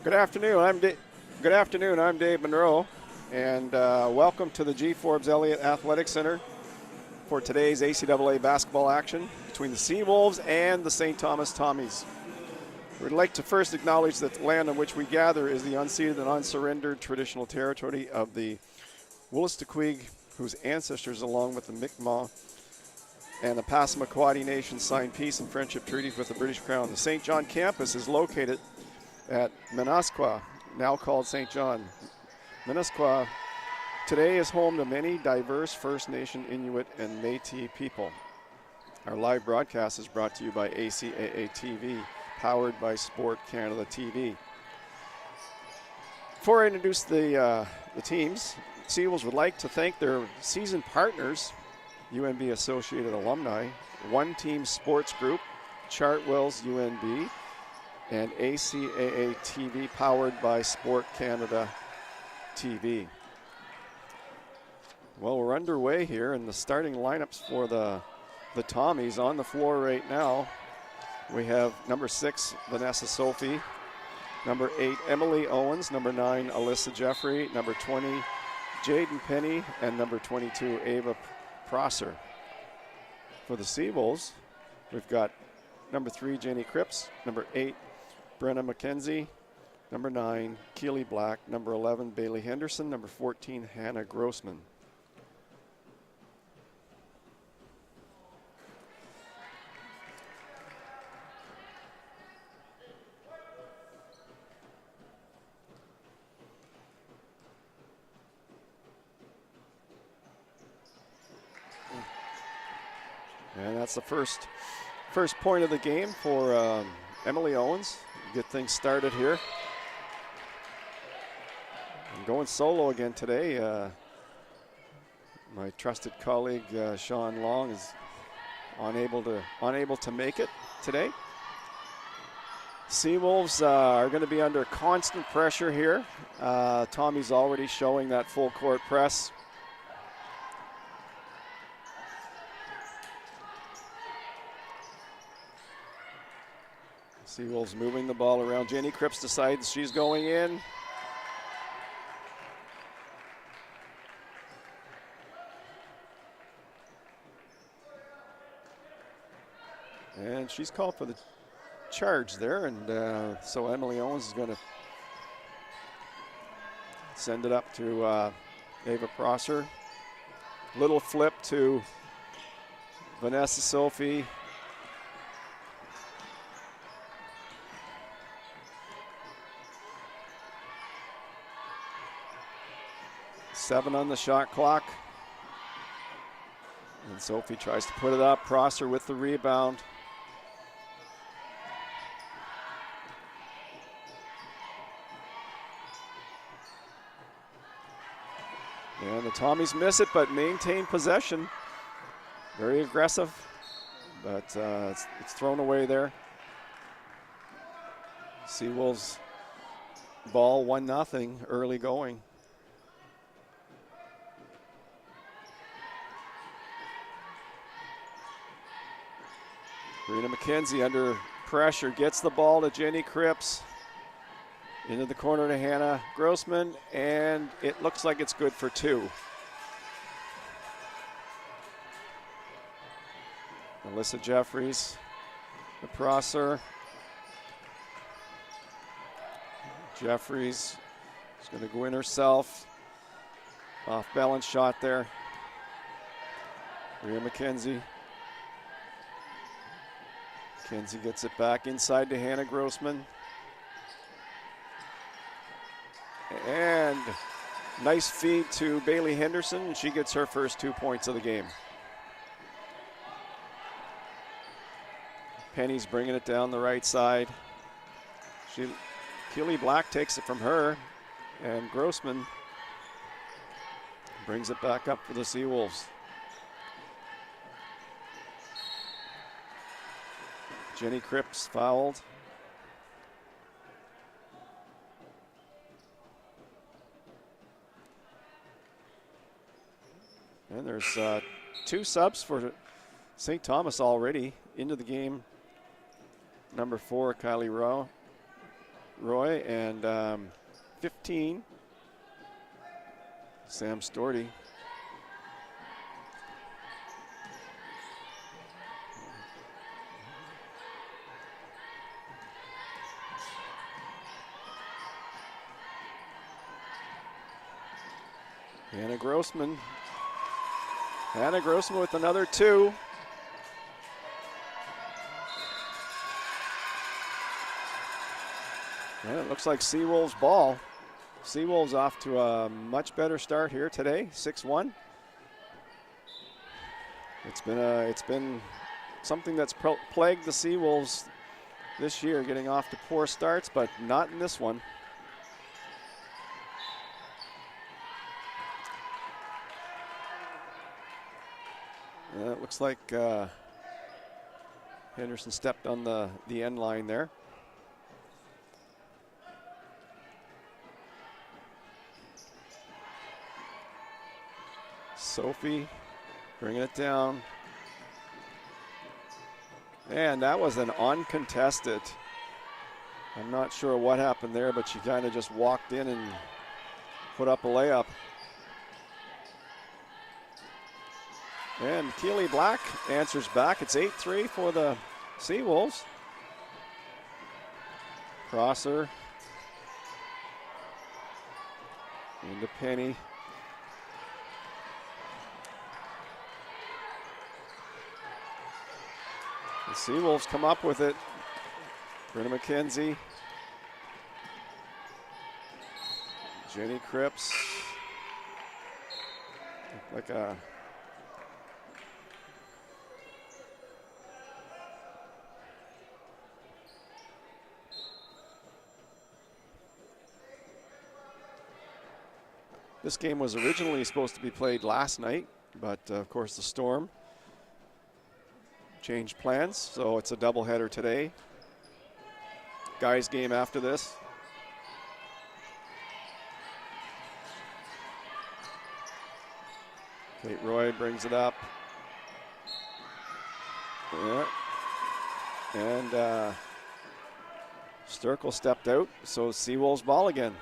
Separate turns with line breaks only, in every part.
Good afternoon. Good afternoon. I'm Dave Monroe, and welcome to the G. Forbes Elliott Athletic Center for today's ACAA basketball action between the Seawolves and the St. Thomas Tommies. We'd like to first acknowledge that the land on which we gather is the unceded and unsurrendered traditional territory of the Wolastoqiyik, whose ancestors, along with the Mi'kmaq and the Passamaquoddy nations, signed peace and friendship treaties with the British Crown. The St. John campus is located at Minasqua, now called St. John. Minasqua today is home to many diverse First Nation, Inuit, and Métis people. Our live broadcast is brought to you by ACAA TV, powered by Sport Canada TV. Before I introduce the teams, Seawolves would like to thank their season partners, UNB Associated Alumni, One Team Sports Group, Chartwell's UNB, and ACAA TV, powered by Sport Canada TV. Well, we're underway here, and the starting lineups for the Tommies on the floor right now. We have number 6, Vanessa Sophie, number 8, Emily Owens, number 9, Alyssa Jeffrey, number 20, Jaden Penny, and number 22, Ava Prosser. For the Seawolves, we've got number 3, Jenny Cripps, number 8, Brenna McKenzie, number 9, Keely Black, number 11, Bailey Henderson, number 14, Hannah Grossman. And that's the first point of the game for Emily Owens. Get things started here. I'm going solo again today. My trusted colleague Sean Long is unable to make it today. Seawolves are going to be under constant pressure here. Tommy's already showing that full court press. Seawolves moving the ball around. Jenny Cripps decides she's going in. And she's called for the charge there, and so Emily Owens is going to send it up to Ava Prosser. Little flip to Vanessa Sophie. Seven on the shot clock. And Sophie tries to put it up. Prosser with the rebound. And the Tommies miss it, but maintain possession. Very aggressive, but it's thrown away there. Seawolves ball 1-0 early going. Karina McKenzie under pressure, gets the ball to Jenny Cripps. Into the corner to Hannah Grossman, and it looks like it's good for 2. Alyssa Jeffries, the Prosser. Jeffries is going to go in herself. Off balance shot there. Rhea McKenzie. McKenzie gets it back inside to Hannah Grossman. And nice feed to Bailey Henderson, and she gets her first 2 points of the game. Penny's bringing it down the right side. Keely Black takes it from her, and Grossman brings it back up for the Seawolves. Jenny Cripps fouled. And there's 2 subs for St. Thomas already into the game. Number 4, Kylie Roy, and 15, Sam Storty. Hannah Grossman. Hannah Grossman with another 2. And it looks like Seawolves ball. Seawolves off to a much better start here today, 6-1. It's been something that's plagued the Seawolves this year, getting off to poor starts, but not in this one. It looks like Henderson stepped on the end line there. Sophie bringing it down. And that was an uncontested. I'm not sure what happened there, but she kind of just walked in and put up a layup. And Keely Black answers back. It's 8-3 for the Seawolves. Crosser. Into Penny. The Seawolves come up with it. Brenna McKenzie. Jenny Cripps. Like a This game was originally supposed to be played last night, but of course the storm changed plans, so it's a doubleheader today. Guys game after this. Kate Roy brings it up. Yeah. And Sturkle stepped out, so Seawolves ball again.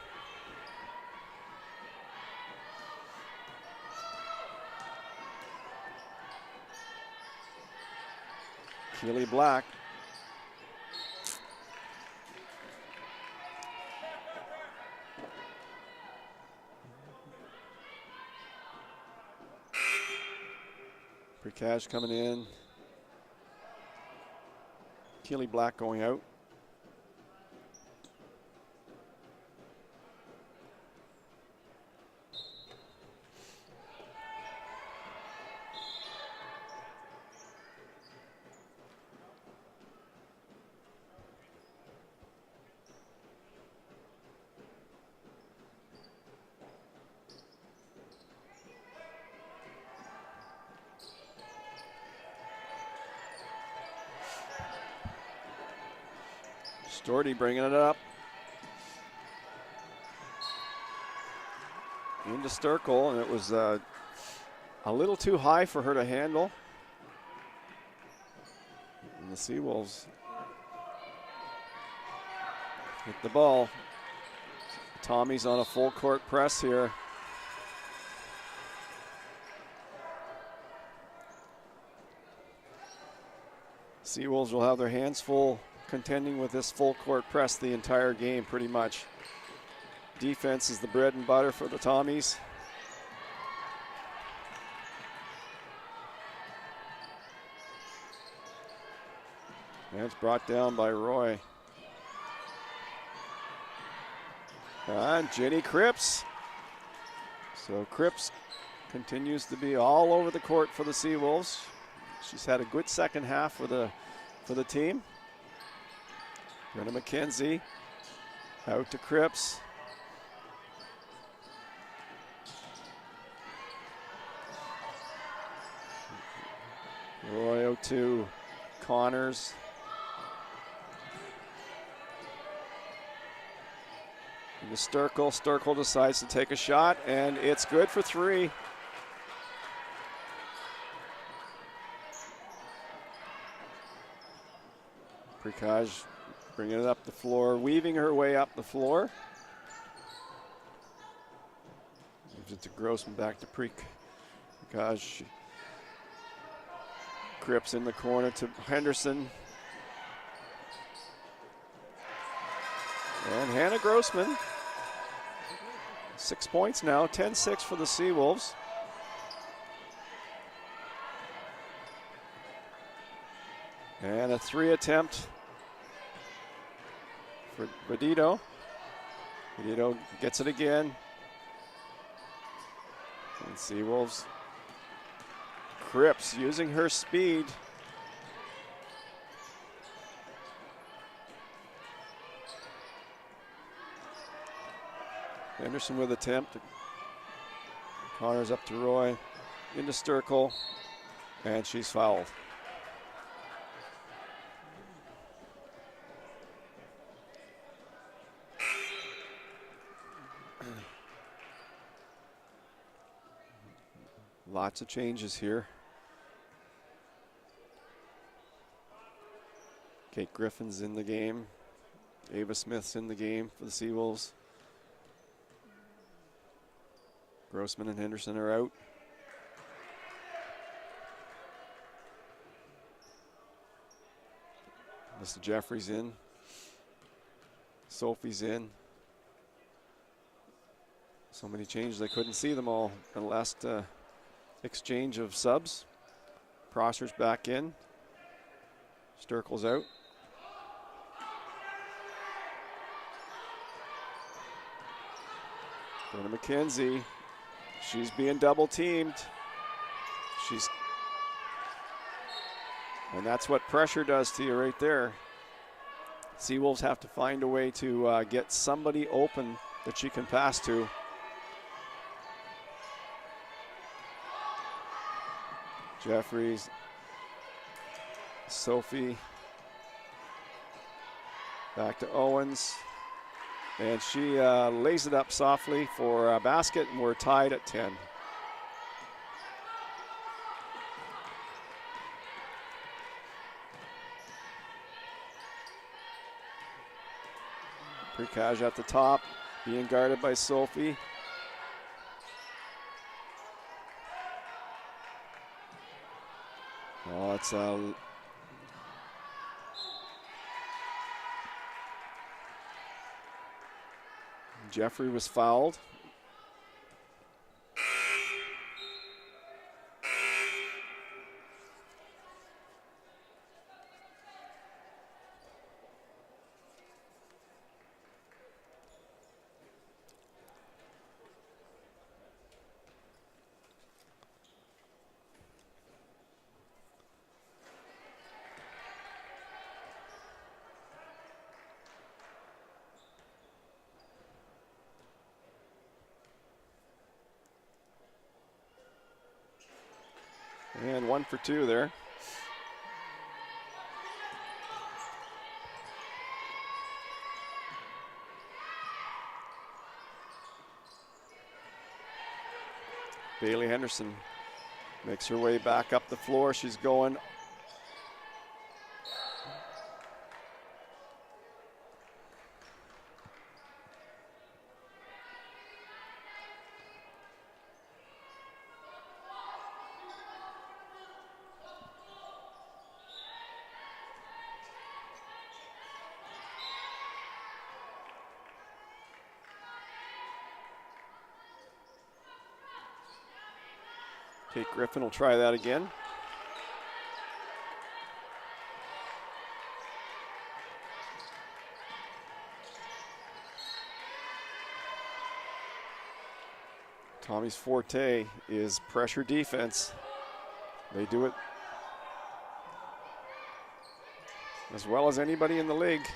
Keely Black. Prikash coming in. Keely Black going out. Storty bringing it up. Into Sturkle, and it was a little too high for her to handle. And the Seawolves hit the ball. Tommy's on a full court press here. Seawolves will have their hands full contending with this full court press the entire game pretty much. Defense is the bread and butter for the Tommies. And it's brought down by Roy. And Jenny Cripps. So Cripps continues to be all over the court for the Seawolves. She's had a good second half for the team. Brenna McKenzie out to Cripps. Roy to Connors. And the Sturkle. Sturkle decides to take a shot, and it's good for 3. Prikash Bringing it up the floor, weaving her way up the floor. Moves it to Grossman, back to Precage. Grips in the corner to Henderson. And Hannah Grossman. 6 points now, 10-6 for the Seawolves. And a 3 attempt for Badito. Badito gets it again. And Seawolves. Cripps using her speed. Henderson with attempt. Connors up to Roy. Into Sturkle. And she's fouled. Lots of changes here. Kate Griffin's in the game. Ava Smith's in the game for the Seawolves. Grossman and Henderson are out. Mr. Jeffrey's in. Sophie's in. So many changes, I couldn't see them all in the last exchange of subs. Prosser's back in. Sturkle's out. Brenna McKenzie, she's being double teamed. And that's what pressure does to you right there. Seawolves have to find a way to get somebody open that she can pass to. Jeffries, Sophie, back to Owens, and she lays it up softly for a basket, and we're tied at 10. Precage at the top, being guarded by Sophie. Oh, it's Jeffrey was fouled. And 1 for 2 there. Bailey Henderson makes her way back up the floor. She's going Kate Griffin will try that again. Tommy's forte is pressure defense. They do it as well as anybody in the league.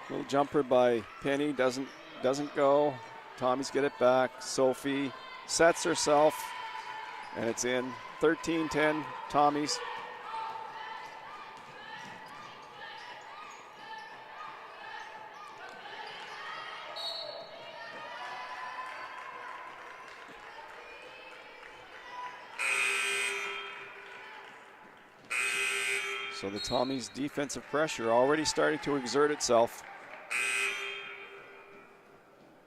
Little jumper by Penny doesn't go. Tommies get it back. Sophie sets herself, and it's in. 13-10, Tommies. So the Tommies' defensive pressure already starting to exert itself.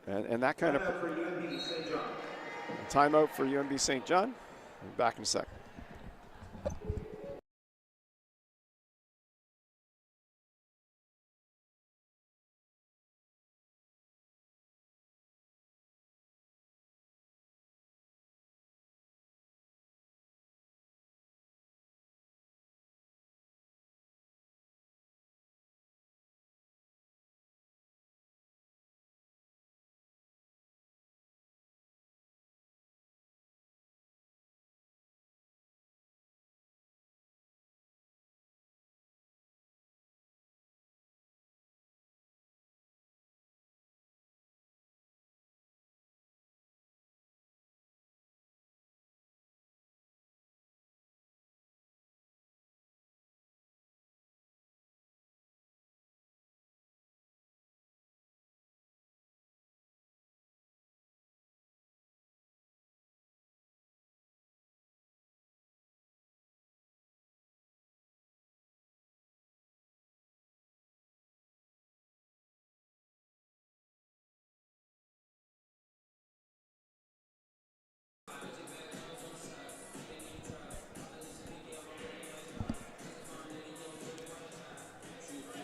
And that kind of timeout for UNB St. John. We'll be back in a sec.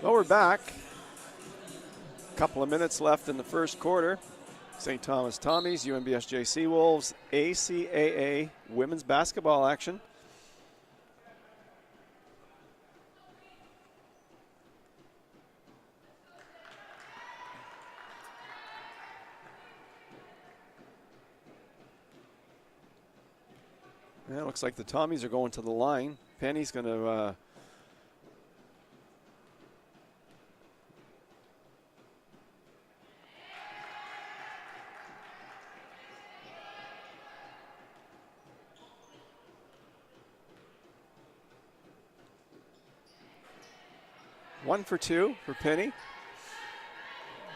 Well, we're back. A couple of minutes left in the first quarter. St. Thomas Tommies, UNBSJ Seawolves, ACAA women's basketball action. Yeah, it looks like the Tommies are going to the line. Penny's going to 1 for 2 for Penny.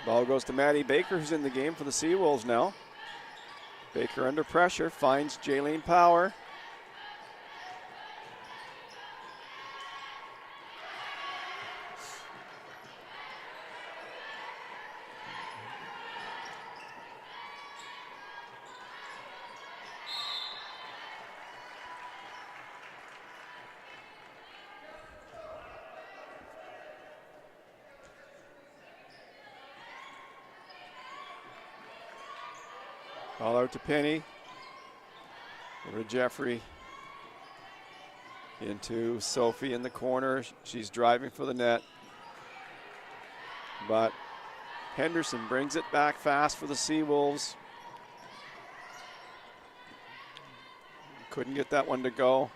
Ball goes to Maddie Baker, who's in the game for the Seawolves now. Baker under pressure, finds Jaylene Power. Ball out to Penny. Over to Jeffrey. Into Sophie in the corner. She's driving for the net. But Henderson brings it back fast for the Seawolves. Couldn't get that one to go.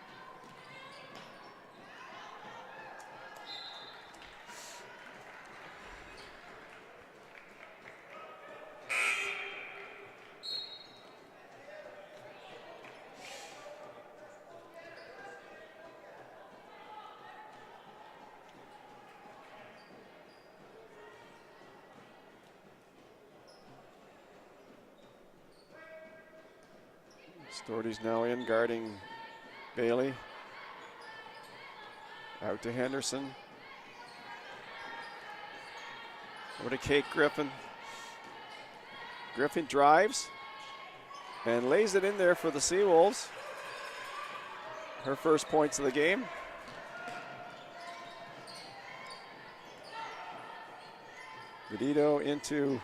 Storty's now in guarding Bailey. Out to Henderson. Over to Kate Griffin. Griffin drives and lays it in there for the Seawolves. Her first points of the game. Vidito into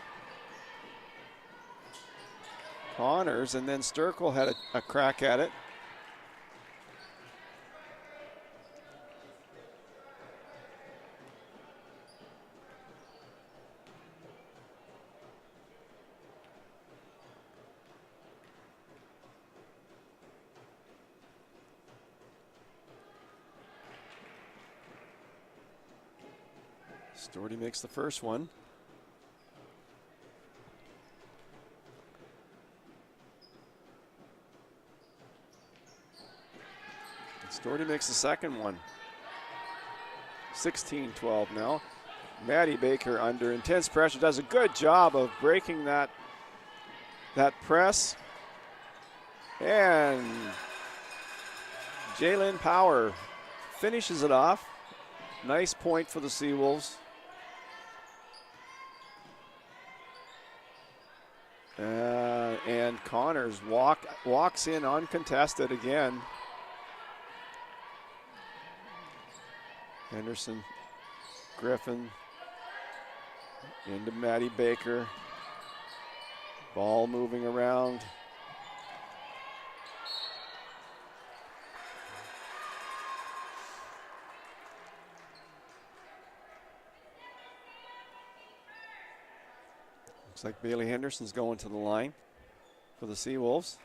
Connors, and then Sturkle had a crack at it. Storty makes the first one. Storty makes the second one. 16-12 now. Maddie Baker under intense pressure does a good job of breaking that press. And Jalen Power finishes it off. Nice point for the Seawolves. And Connors walks in uncontested again. Henderson, Griffin, into Maddie Baker. Ball moving around. Looks like Bailey Henderson's going to the line for the Seawolves.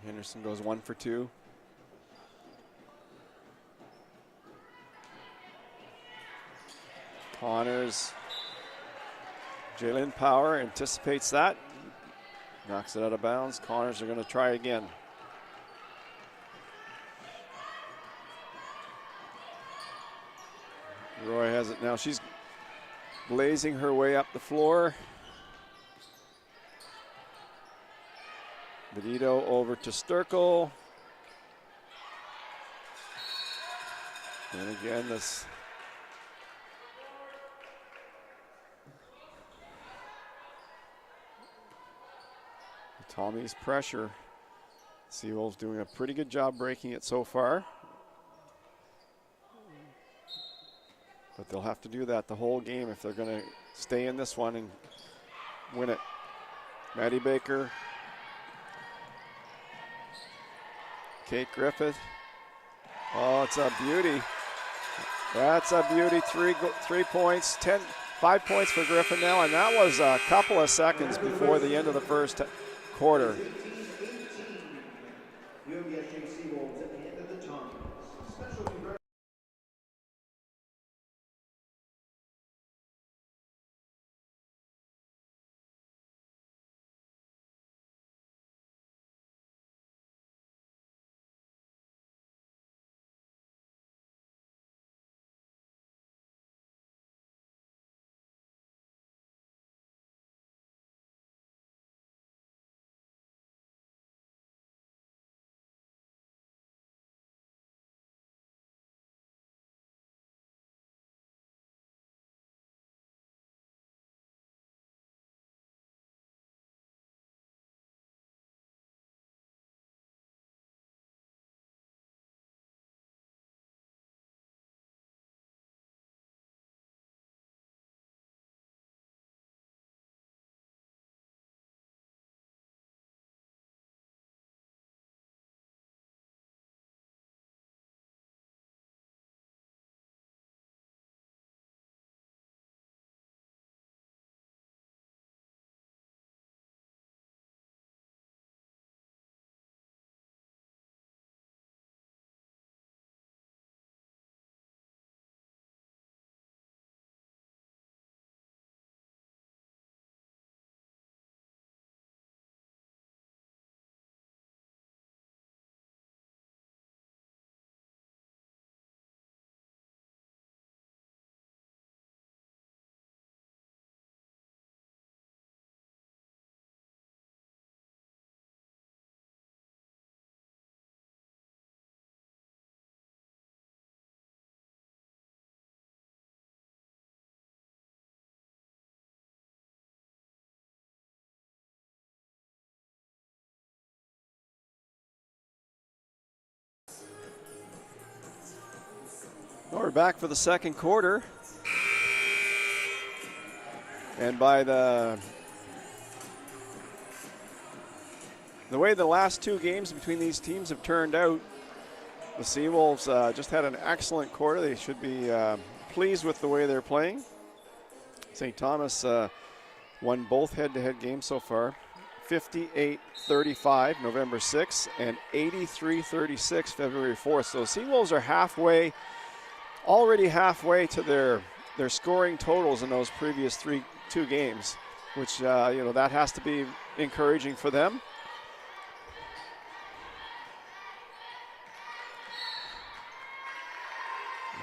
Henderson goes 1 for 2. Connors. Jalen Power anticipates that. Knocks it out of bounds. Connors are going to try again. Roy has it now. She's blazing her way up the floor. Benito over to Sturkle. And again, this Tommy's pressure. Seawolves doing a pretty good job breaking it so far. But they'll have to do that the whole game if they're going to stay in this one and win it. Maddie Baker. Kate Griffith. Oh, it's a beauty. That's a beauty. Three points. 5 points for Griffin now, and that was a couple of seconds before the end of the first quarter.
UNBSJ Seawolves at the end of the time. Special
Well, we're back for the second quarter. And by the the way the last two games between these teams have turned out, the Seawolves just had an excellent quarter. They should be pleased with the way they're playing. St. Thomas won both head-to-head games so far. 58-35 November 6th and 83-36 February 4th. So the Seawolves are already halfway to their scoring totals in those previous two games, which that has to be encouraging for them.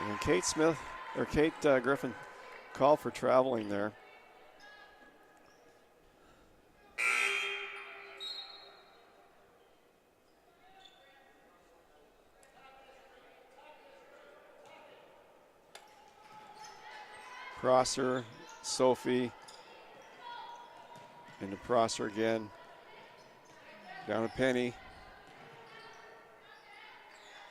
And Kate Griffin called for traveling there. Prosser, Sophie, into Prosser again. Down to Penny.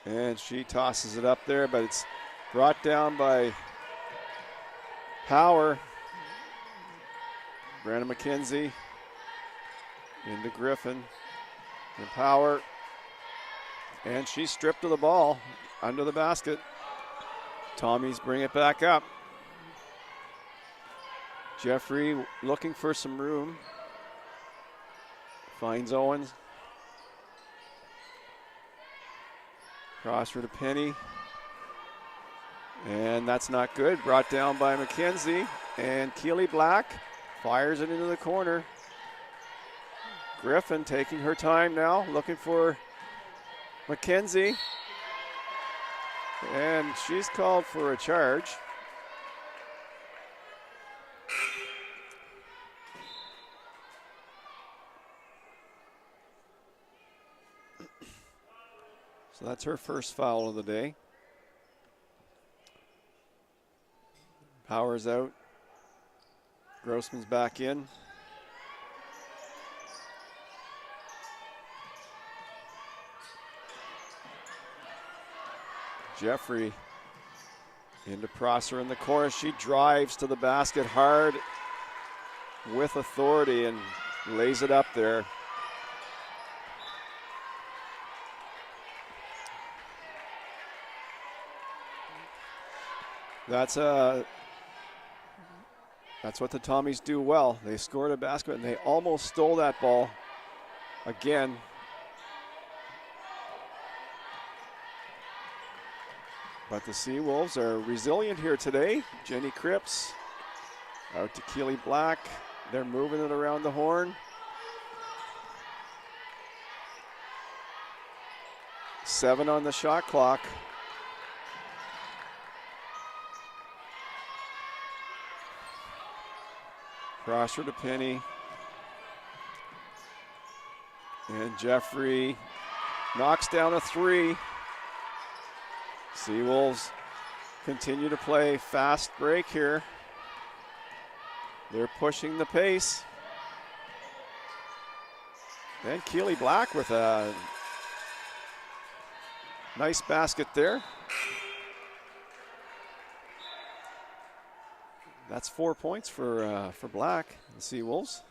And she tosses it up there, but it's brought down by Power. Brandon McKenzie into Griffin and Power. And she's stripped of the ball under the basket. Tommies bring it back up. Jeffrey looking for some room. Finds Owens. Crosser to Penny. And that's not good. Brought down by McKenzie. And Keely Black fires it into the corner. Griffin taking her time now, looking for McKenzie. And she's called for a charge. So that's her first foul of the day. Powers out. Grossman's back in. Jeffrey into Prosser in the corner. She drives to the basket hard with authority and lays it up there. That's what the Tommies do well. They scored a basket and they almost stole that ball again. But the Seawolves are resilient here today. Jenny Cripps out to Keely Black. They're moving it around the horn. 7 on the shot clock. Crosser to Penny. And Jeffrey knocks down a 3. Seawolves continue to play fast break here. They're pushing the pace. And Keely Black with a nice basket there. That's 4 points for Black, the Seawolves.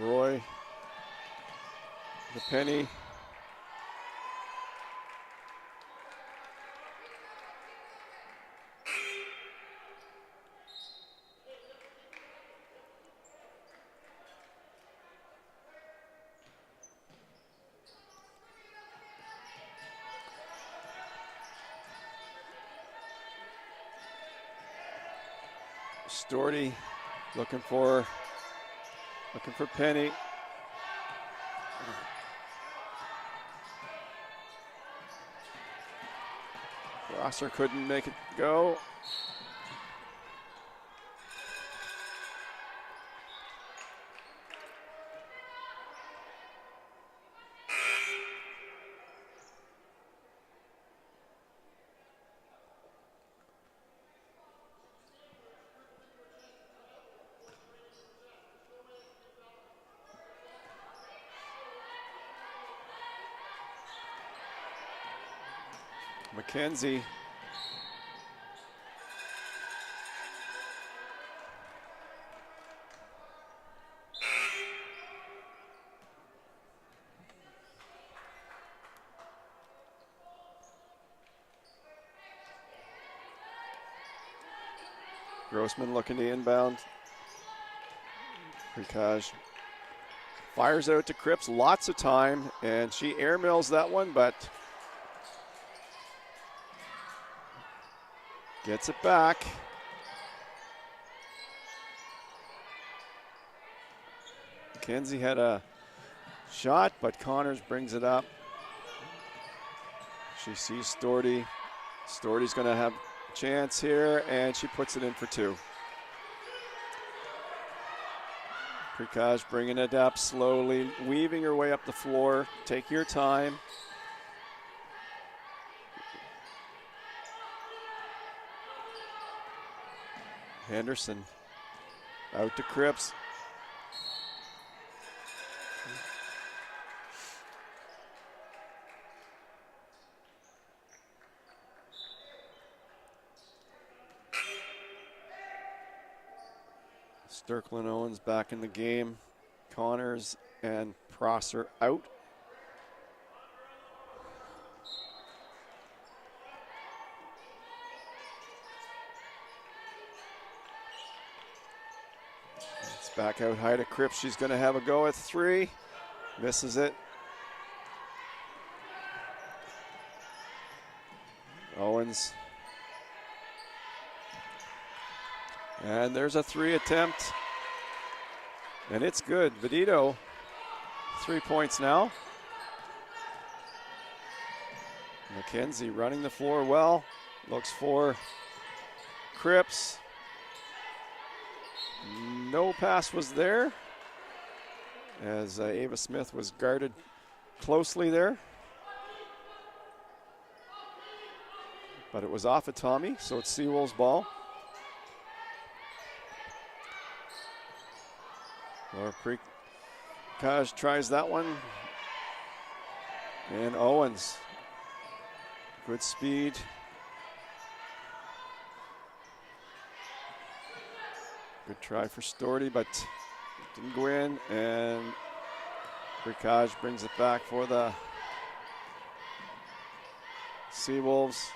Roy, the Penny. Storty looking for Penny. Rosser couldn't make it go. McKenzie. Grossman looking to inbound. Prikaj fires out to Cripps, lots of time, and she air mills that one, but gets it back. McKenzie had a shot, but Connors brings it up. She sees Storty. Storty's going to have a chance here, and she puts it in for two. Prikaj bringing it up slowly, weaving her way up the floor. Take your time. Henderson out to Cripps. Sterkland Owens back in the game. Connors and Prosser out. It's back out high to Cripps. She's going to have a go at three. Misses it. Owens. And there's a three attempt. And it's good. Vedito, 3 points now. McKenzie running the floor well. Looks for Cripps. No pass was there, as Ava Smith was guarded closely there. But it was off of Tommy, so it's Seawolves' ball. Or Prikaj tries that one. And Owens. Good speed. Good try for Storty, but didn't go in. And Prikaj brings it back for the Seawolves.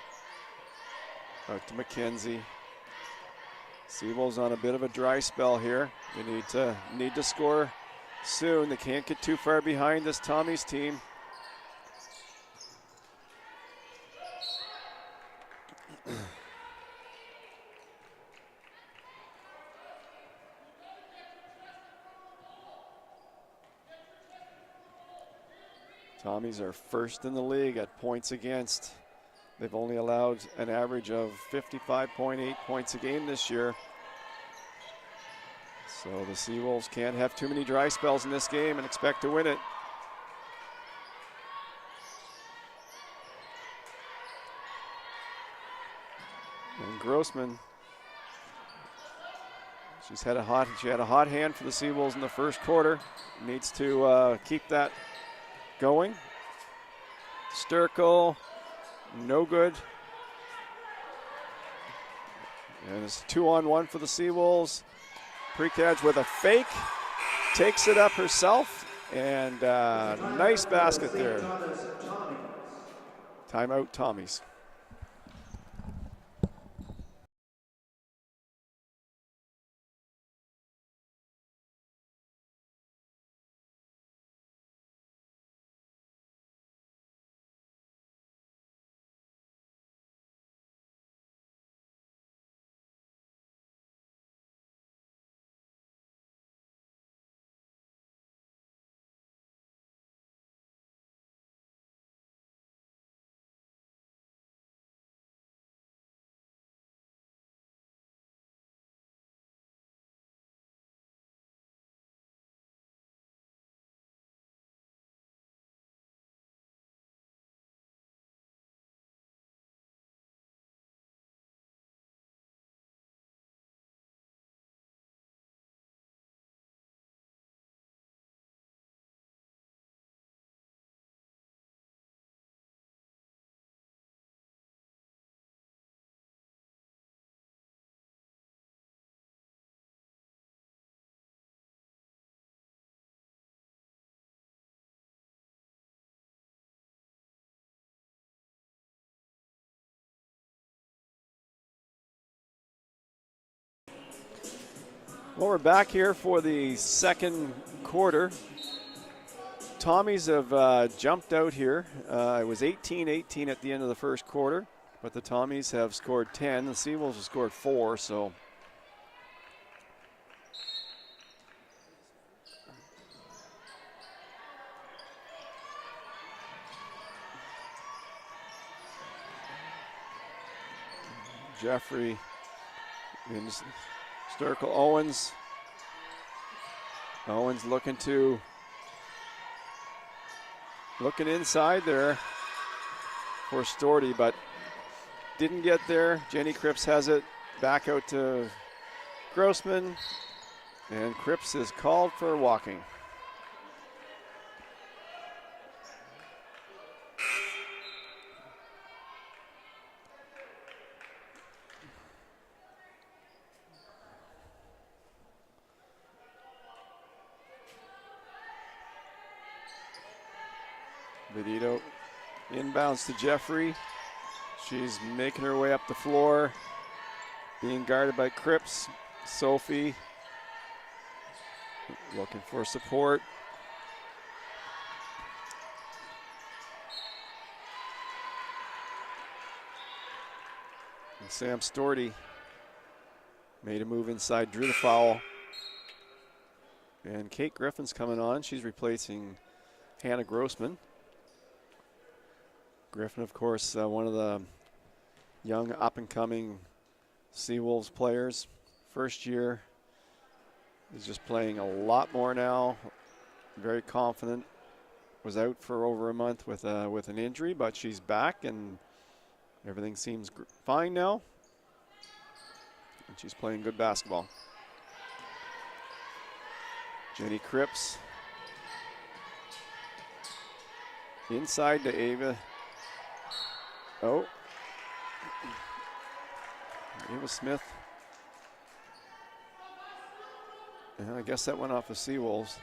Out to McKenzie. Seawolves on a bit of a dry spell here. They need to score soon. They can't get too far behind this Tommy's team. Tommies are first in the league at points against. They've only allowed an average of 55.8 points a game this year. So the Seawolves can't have too many dry spells in this game and expect to win it. And Grossman, she had a hot hand for the Seawolves in the first quarter. Needs to keep that going. Sturkle. No good. And it's 2-on-1 for the Seawolves. Prikaj with a fake, takes it up herself, and nice basket there. Timeout, Tommies. Well, we're back here for the second quarter. Tommies have jumped out here. It was 18-18 at the end of the first quarter, but the Tommies have scored 10. The Seawolves have scored 4, so Jeffrey and Sturkle. Owens looking inside there for Storty, but didn't get there. Jenny Cripps has it back out to Grossman, and Cripps is called for walking. Vidito inbounds to Jeffrey. She's making her way up the floor, being guarded by Cripps. Sophie looking for support. And Sam Storty made a move inside, drew the foul. And Kate Griffin's coming on. She's replacing Hannah Grossman. Griffin, of course, one of the young up-and-coming Seawolves players. First year, is just playing a lot more now. Very confident. Was out for over a month with an injury, but she's back and everything seems fine now. And she's playing good basketball. Jenny Cripps inside to Ava. Oh, Ava Smith. And I guess that went off of Seawolves.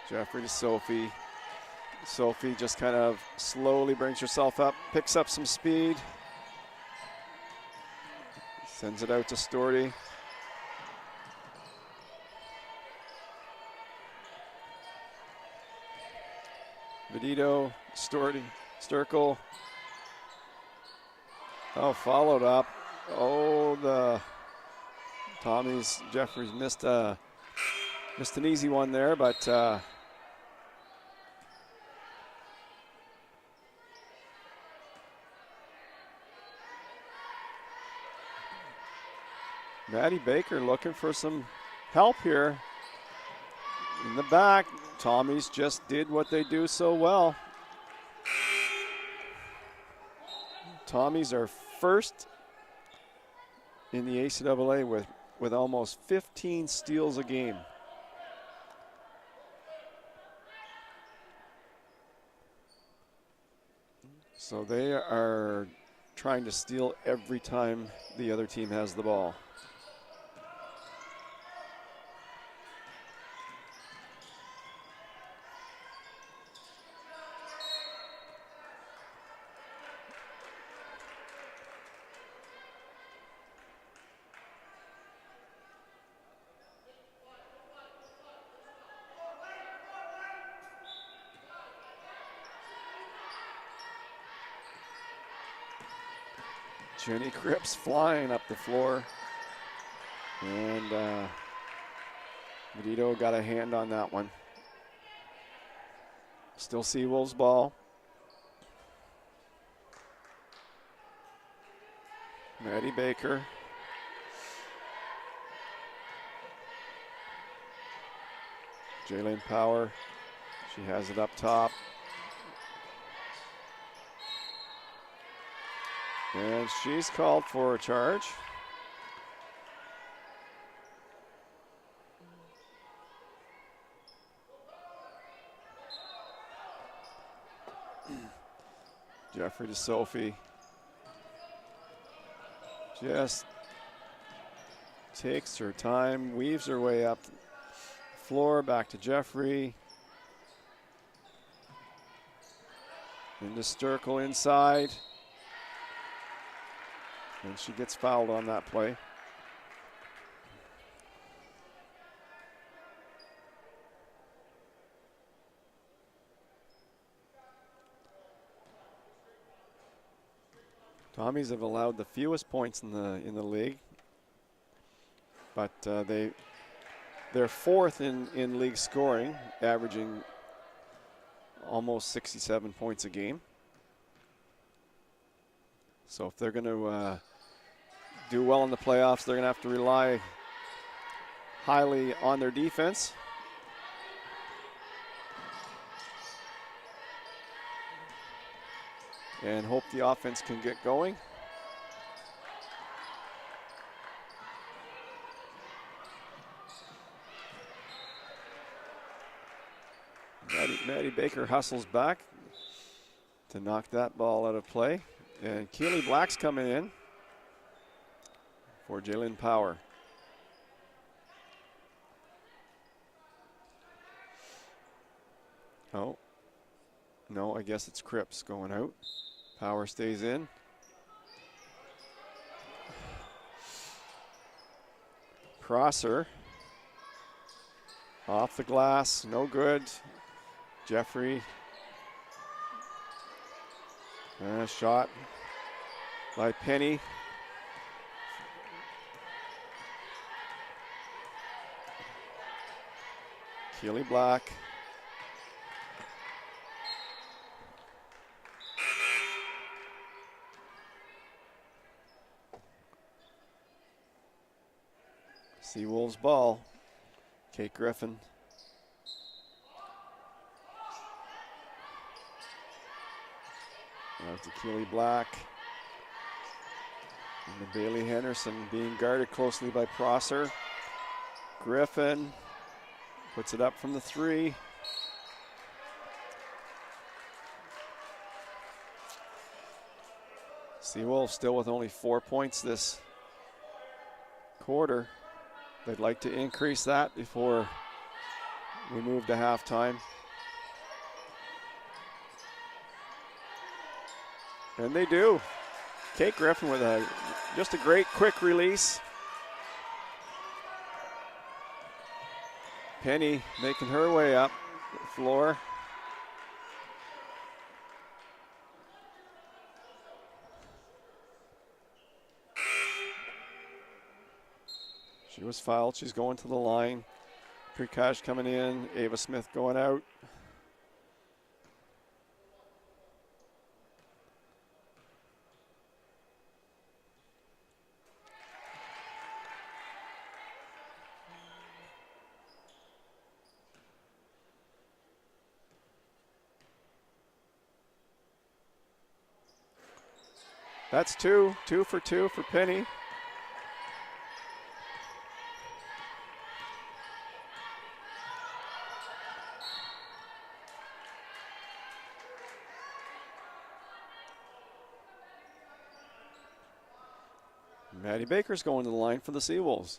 Jeffrey to Sophie. Sophie just kind of slowly brings herself up, picks up some speed. Sends it out to Storty. Vidito, Storty, Sturkle. Oh, followed up. Oh, the Tommy's Jeffries missed an easy one there, but Maddie Baker looking for some help here in the back. Tommy's just did what they do so well. Tommy's are first in the ACAA with almost 15 steals a game. So they are trying to steal every time the other team has the ball. Jenny Cripps flying up the floor. And Vidito got a hand on that one. Still Seawolves ball. Maddie Baker. Jalen Power. She has it up top. And she's called for a charge. Jeffrey to Sophie. Just takes her time, weaves her way up the floor, back to Jeffrey. Into Sturkle inside. And she gets fouled on that play. Tommies have allowed the fewest points in the league, but they're fourth in league scoring, averaging almost 67 points a game. So if they're going to do well in the playoffs, they're going to have to rely highly on their defense. And hope the offense can get going. Maddie Baker hustles back to knock that ball out of play. And Keely Black's coming in for Jalen Power. Oh, no, I guess it's Cripps going out. Power stays in. Prosser off the glass, no good. Jeffrey, shot by Penny. Keely Black. Seawolves ball. Kate Griffin. Out to Keely Black. And the Bailey Henderson being guarded closely by Prosser. Griffin puts it up from the three. Seawolves still with only 4 points this quarter. They'd like to increase that before we move to halftime. And they do. Kate Griffin with just a great quick release. Penny making her way up the floor. She was fouled. She's going to the line. Prikash coming in. Ava Smith going out. That's two for two for Penny. Maddie Baker's going to the line for the Seawolves.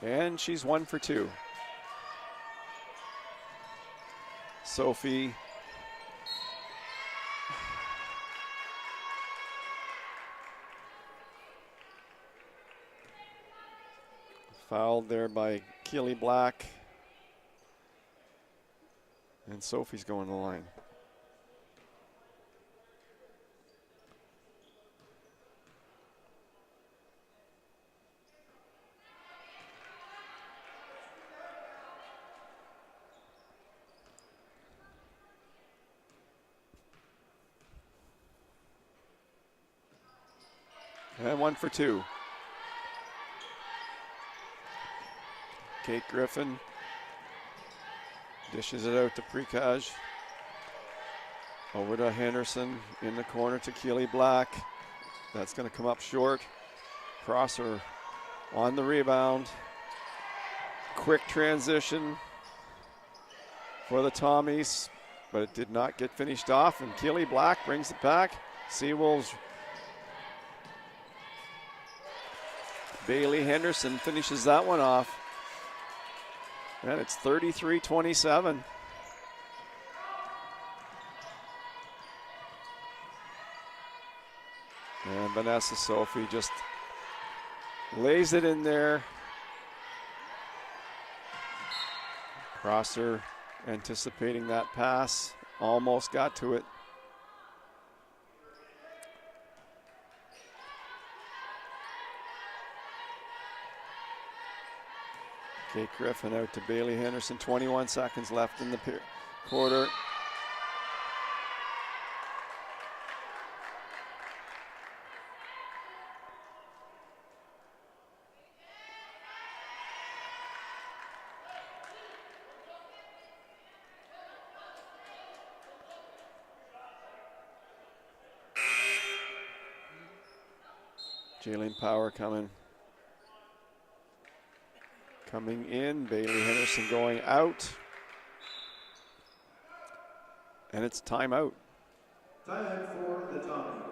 And she's 1 for 2. Sophie fouled there by Keely Black. And Sophie's going to the line. And 1 for 2. Kate Griffin dishes it out to Prikash. Over to Henderson in the corner to Keely Black. That's going to come up short. Prosser on the rebound. Quick transition for the Tommies, but it did not get finished off, and Keely Black brings it back. Seawolves. Bailey Henderson finishes that one off. And it's 33-27. And Vanessa Sophie just lays it in there. Prosser anticipating that pass, almost got to it. Kate Griffin out to Bailey Henderson, 21 seconds left in the quarter. Jaylene Power coming in. Bailey Henderson going out. And it's timeout.
Timeout for the Tommies.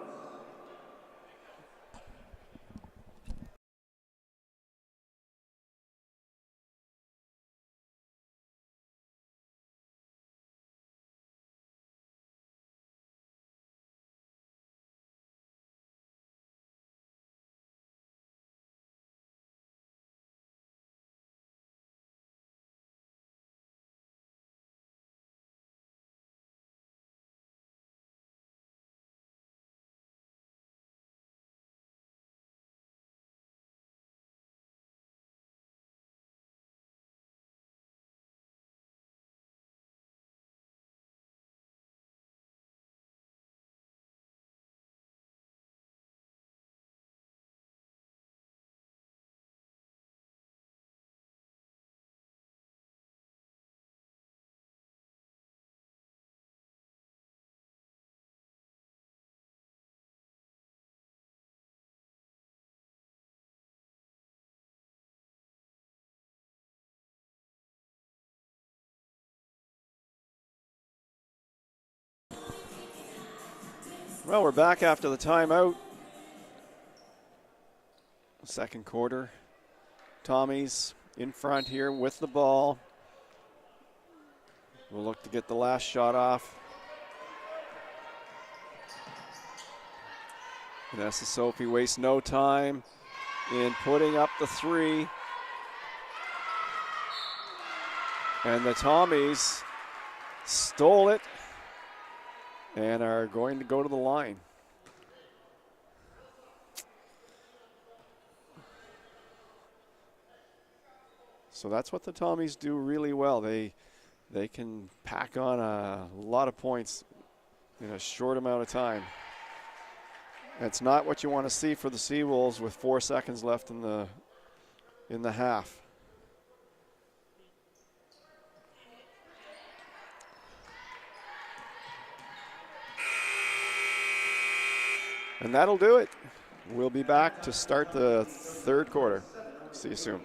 Well, we're back after the timeout. Second quarter. Tommies in front here with the ball. We'll look to get the last shot off. Vanessa Sophie wastes no time in putting up the three. And the Tommies stole it and are going to go to the line. So that's what the Tommies do really well. They can pack on a lot of points in a short amount of time. It's not what you want to see for the Seawolves with 4 seconds left in the half. And that'll do it. We'll be back to start the third quarter. See you soon.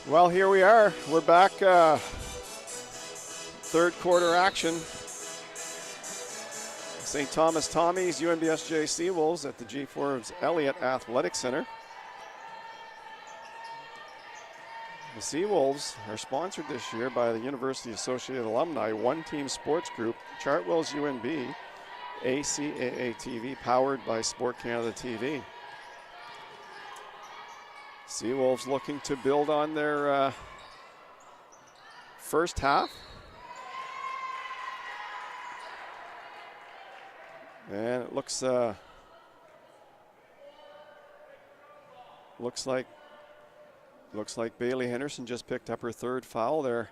Well, here we are. We're back. Third quarter action. St. Thomas Tommies, UNBSJ Seawolves at the G. Forbes Elliott Athletic Center. The Seawolves are sponsored this year by the University Associated Alumni One Team Sports Group, Chartwell's UNB, ACAA TV, powered by Sport Canada TV. Seawolves looking to build on their first half. And it looks like Bailey Henderson just picked up her third foul there.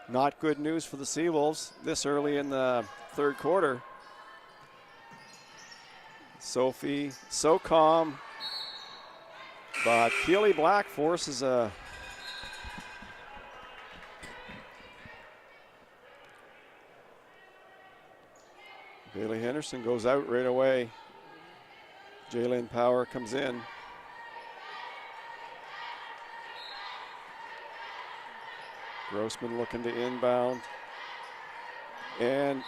Not good news for the Seawolves this early in the third quarter. Sophie, so calm, but Keely Black forces a Bailey Henderson goes out right away. Jalen Power comes in. Grossman looking to inbound. And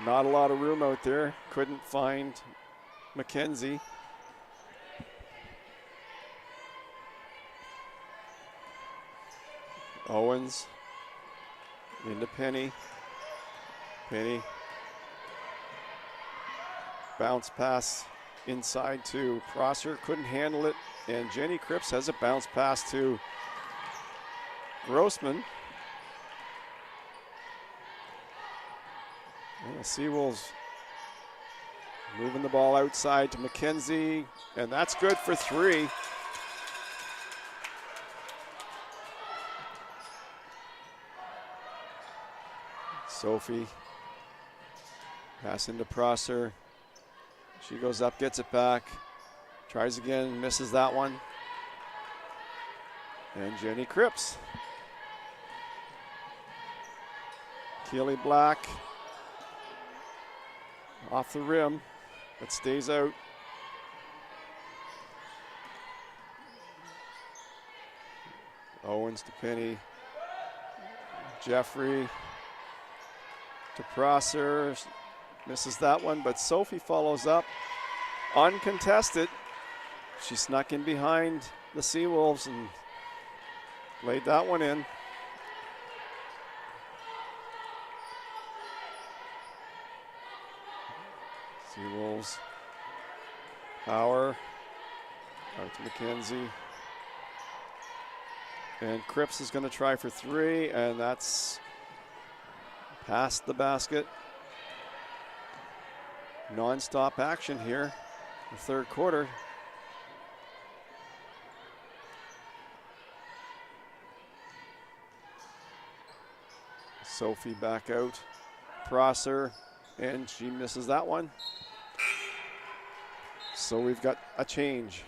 not a lot of room out there. Couldn't find McKenzie. Owens into Penny. Penny. Bounce pass inside to Prosser. Couldn't handle it. And Jenny Cripps has a bounce pass to Grossman. And the Seawolves moving the ball outside to McKenzie. And that's good for three. Sophie. Pass into Prosser. She goes up, gets it back. Tries again, misses that one. And Jenny Cripps. Keely Black. Off the rim, but stays out. Owens to Penny. Jeffrey to Prosser. Misses that one, but Sophie follows up. Uncontested. She snuck in behind the Seawolves and laid that one in. Seawolves. Power. Out to McKenzie. And Cripps is going to try for three, and that's past the basket. Non-stop action here, the third quarter. Sophie back out. Prosser, and she misses that one. So we've got a change.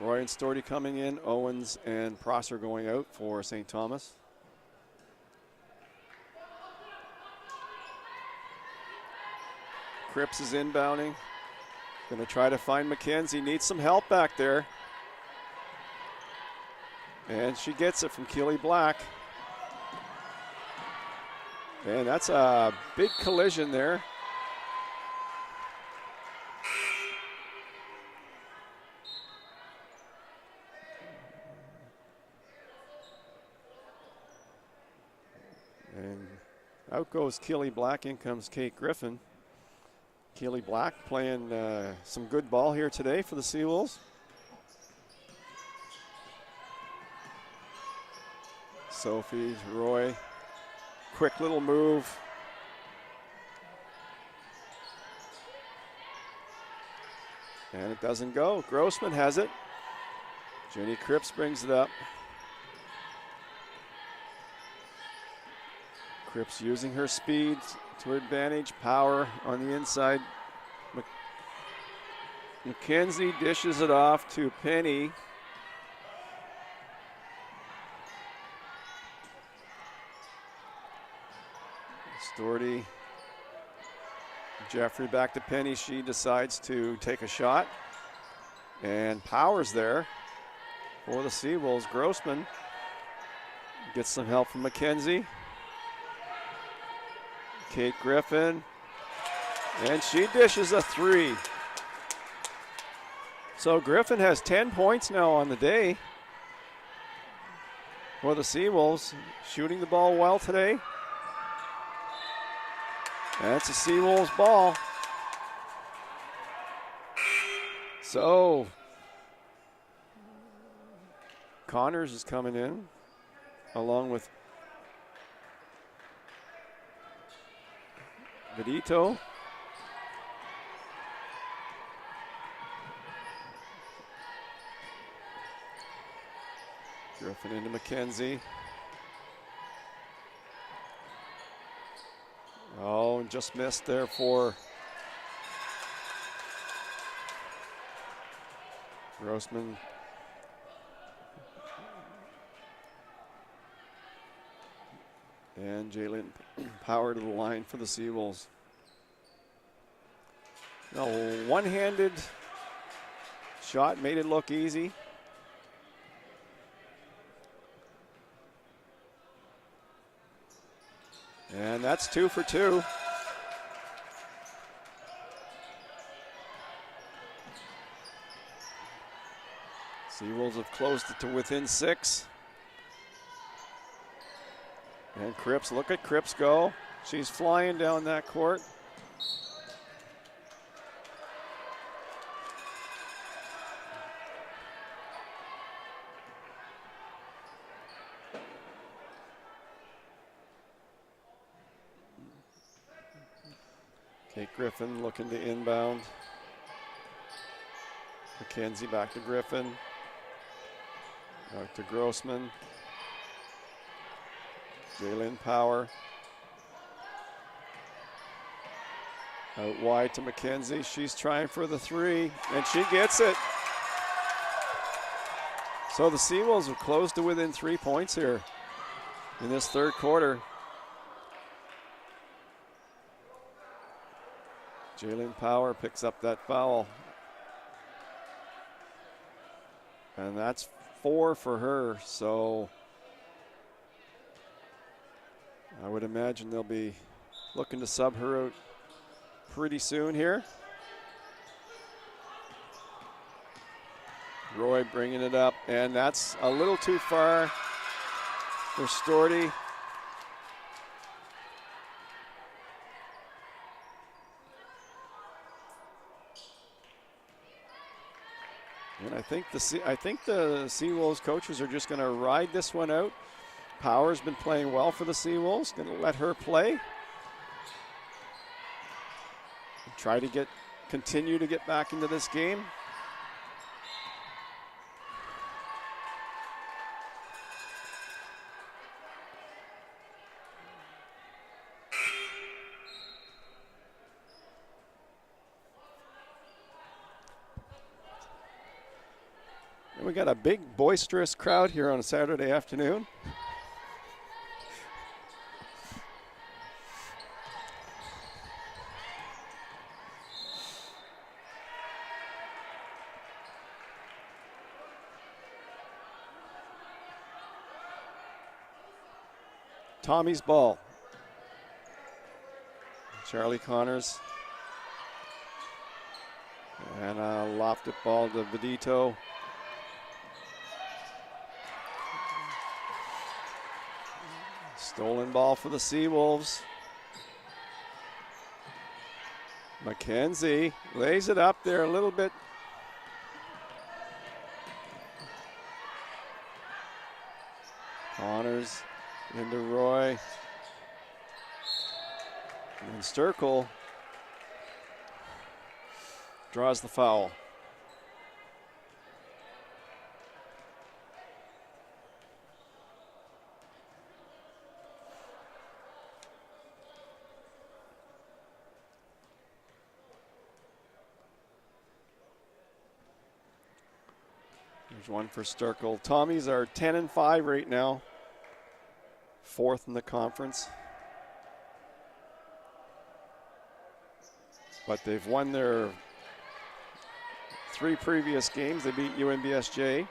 Roy and Storty coming in, Owens and Prosser going out for St. Thomas. Cripps is inbounding. Going to try to find McKenzie. Needs some help back there. And she gets it from Keely Black. And that's a big collision there. And out goes Keely Black. In comes Kate Griffin. Keely Black playing some good ball here today for the Seawolves. Sophie, Roy, quick little move. And it doesn't go. Grossman has it. Jenny Cripps brings it up. Cripps using her speed to her advantage. Power on the inside. McKenzie dishes it off to Penny. Storty. Jeffrey back to Penny. She decides to take a shot. And Powers there for the Seawolves. Grossman gets some help from McKenzie. Kate Griffin. And she dishes a 3. So Griffin has 10 points now on the day for the Seawolves. Shooting the ball well today. That's a Seawolves ball. So Connors is coming in along with Vidito. Griffin into McKenzie. Oh, and just missed there for Grossman. And Jalen Power to the line for the Seawolves. No, one-handed shot made it look easy. And that's 2 for 2. Seawolves have closed it to within 6. And Cripps, look at Cripps go. She's flying down that court. Kate Griffin looking to inbound. McKenzie back to Griffin. Back to Grossman. Jalen Power. Out wide to McKenzie. She's trying for the 3, and she gets it. So the Seawolves have closed to within 3 points here in this third quarter. Jalen Power picks up that foul. And that's 4 for her, so I would imagine they'll be looking to sub her out pretty soon here. Roy bringing it up, and that's a little too far for Storty. And I think the Seawolves coaches are just going to ride this one out. Power's been playing well for the Seawolves. Going to let her play. Try to continue to get back into this game. And we got a big boisterous crowd here on a Saturday afternoon. Tommy's ball. Charlie Connors. And a lofted ball to Vidito. Stolen ball for the Seawolves. McKenzie lays it up there a little bit. Connors into Roy. And Sturkle draws the foul. There's one for Sturkle. Tommies are 10-5 right now. 4th in the conference. But they've won their 3 previous games. They beat UNBSJ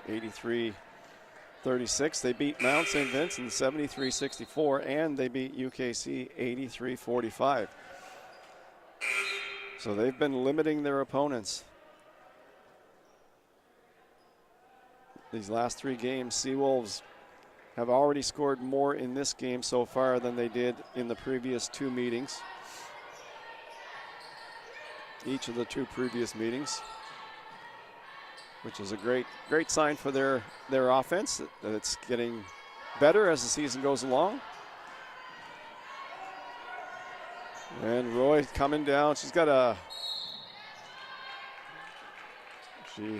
83-36. They beat Mount St. Vincent 73-64, and they beat UKC 83-45. So they've been limiting their opponents. These last 3 games, Seawolves have already scored more in this game so far than they did in the previous 2 meetings. Each of the 2 previous meetings, which is a great sign for their offense, that it's getting better as the season goes along. And Roy coming down. She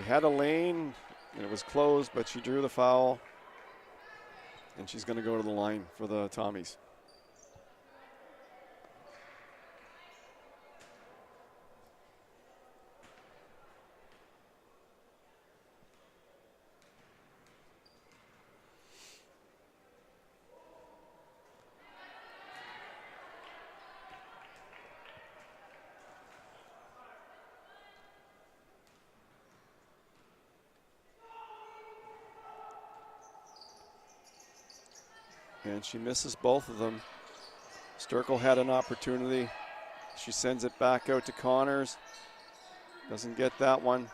had a lane and it was closed, but she drew the foul. And she's going to go to the line for the Tommies. And she misses both of them. Sturkle had an opportunity. She sends it back out to Connors. Doesn't get that one.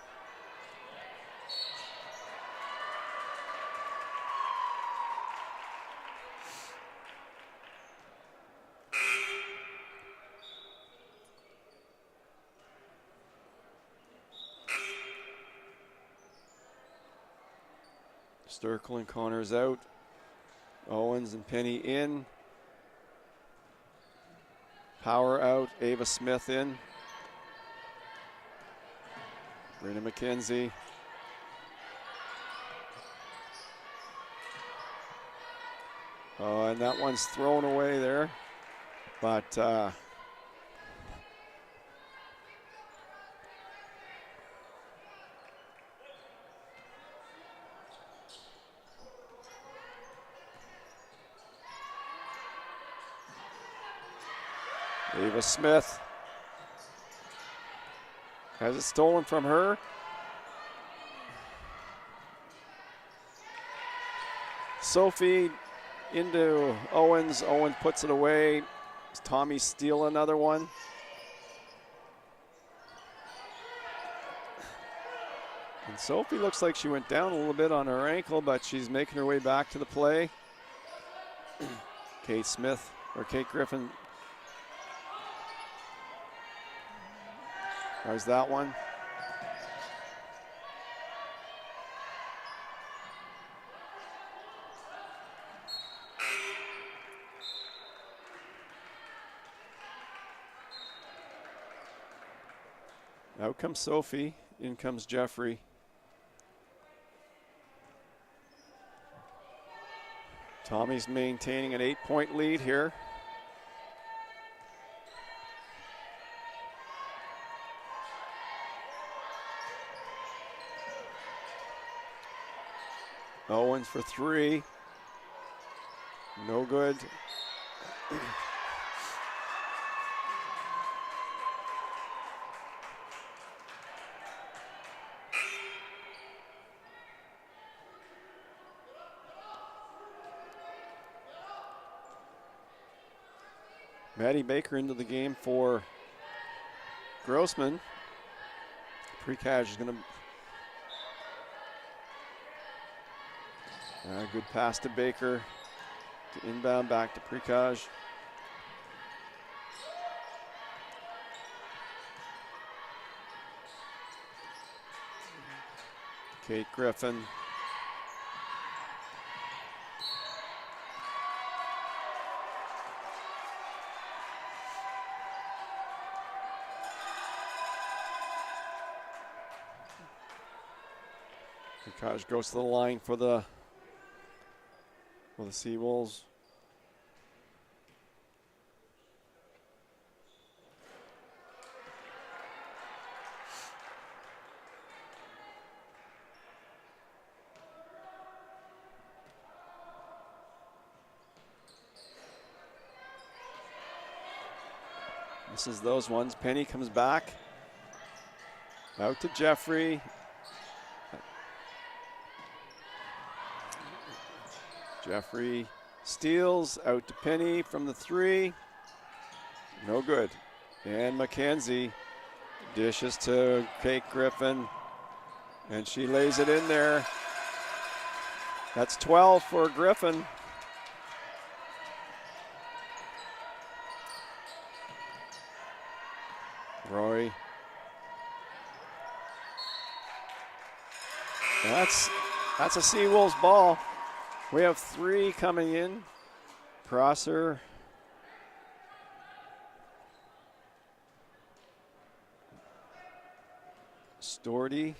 Sturkle and Connors out. Owens and Penny in. Power out. Ava Smith in. Brina McKenzie. And that one's thrown away there. But Ava Smith has it stolen from her. Sophie into Owens. Owens puts it away. Tommy steal another one. And Sophie looks like she went down a little bit on her ankle, but she's making her way back to the play. Kate Griffin. There's that one. Out comes Sophie, in comes Jeffrey. Tommy's maintaining an 8-point lead here. Owens for 3. No good. Maddie Baker into the game for Grossman. Precaj is going to. Good pass to Baker. To inbound back to Precaj. Kate Griffin. Precaj goes to the line for the Seawolves. This is those ones. Penny comes back. Out to Jeffrey. Jeffrey steals, out to Penny from the 3. No good. And Mackenzie dishes to Kate Griffin, and she lays it in there. That's 12 for Griffin. Roy. That's a Seawolves ball. We have 3 coming in. Prosser. Storty.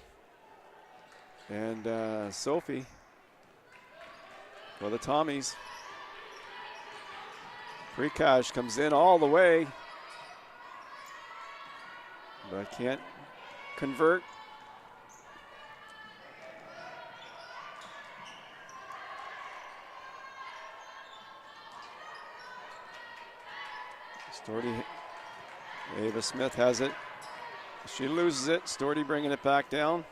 And Sophie for the Tommies. Prikash comes in all the way, but can't convert. Storty, Ava Smith has it. She loses it. Storty bringing it back down.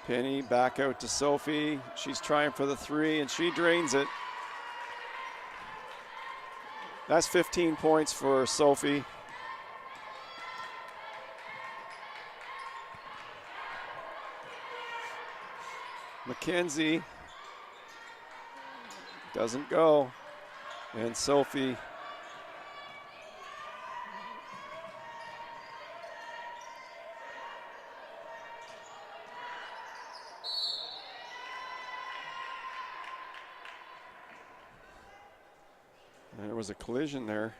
Penny back out to Sophie. She's trying for the 3 and she drains it. That's 15 points for Sophie. Mackenzie doesn't go. And Sophie and there was a collision there.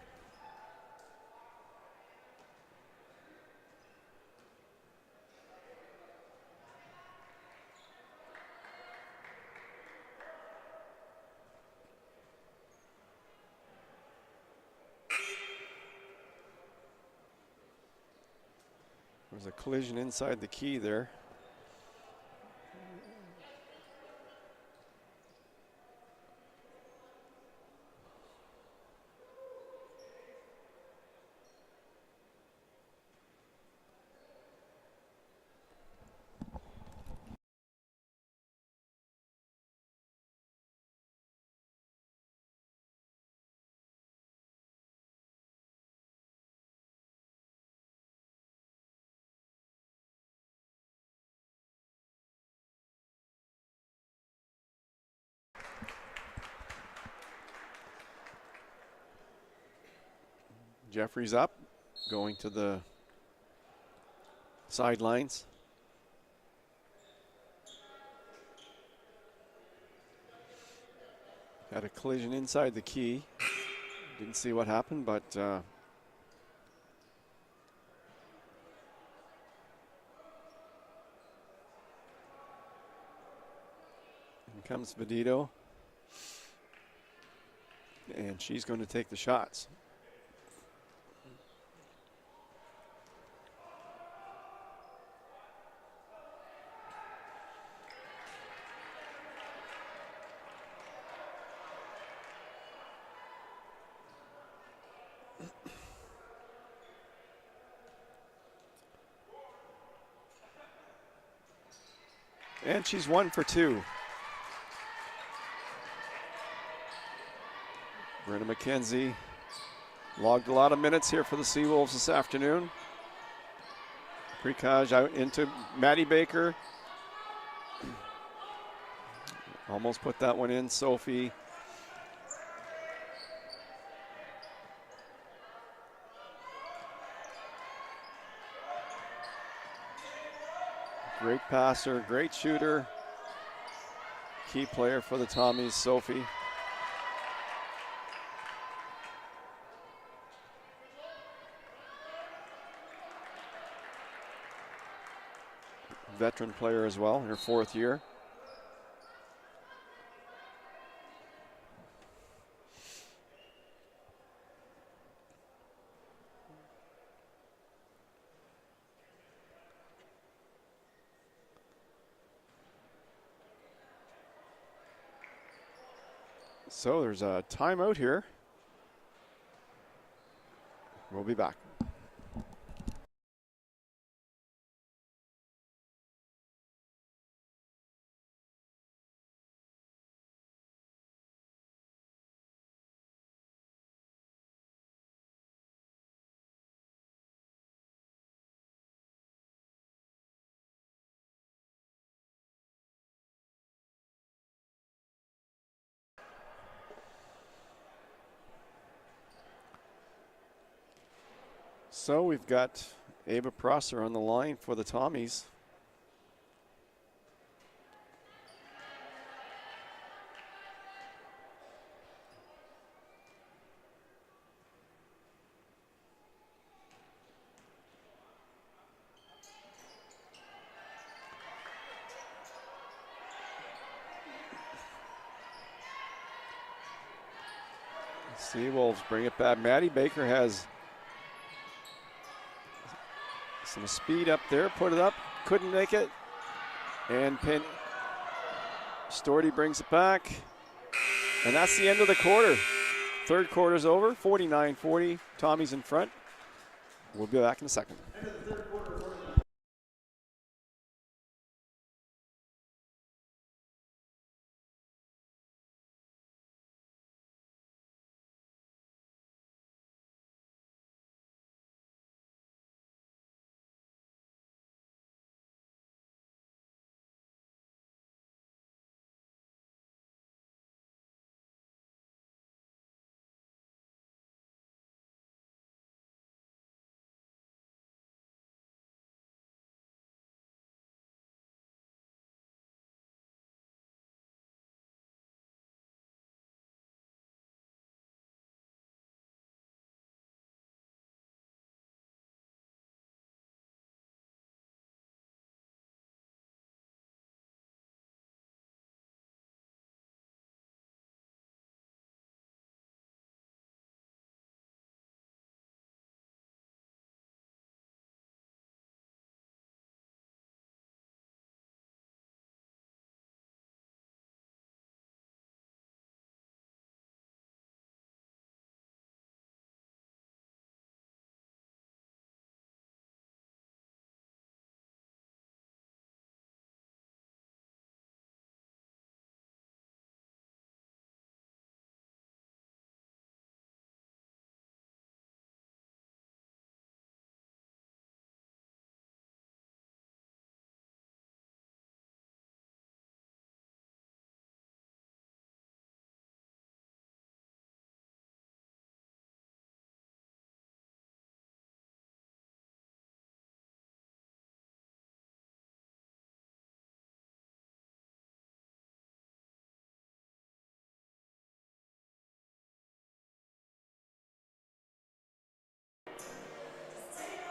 There's a collision inside the key there. Jeffrey's up, going to the sidelines. Had a collision inside the key. Didn't see what happened, but in comes Vedito. And she's going to take the shots. And she's 1 for 2. Brenna McKenzie logged a lot of minutes here for the Seawolves this afternoon. Precage out into Maddie Baker. Almost put that one in. Sophie. Great passer, great shooter. Key player for the Tommies, Sophie. Veteran player as well, her 4th year. So there's a timeout here. We'll be back. So we've got Ava Prosser on the line for the Tommies. Seawolves bring it back. Maddie Baker has some speed up there, put it up, couldn't make it. And Storty brings it back. And that's the end of the quarter. Third quarter's over, 49-40. Tommy's in front. We'll be back in a second.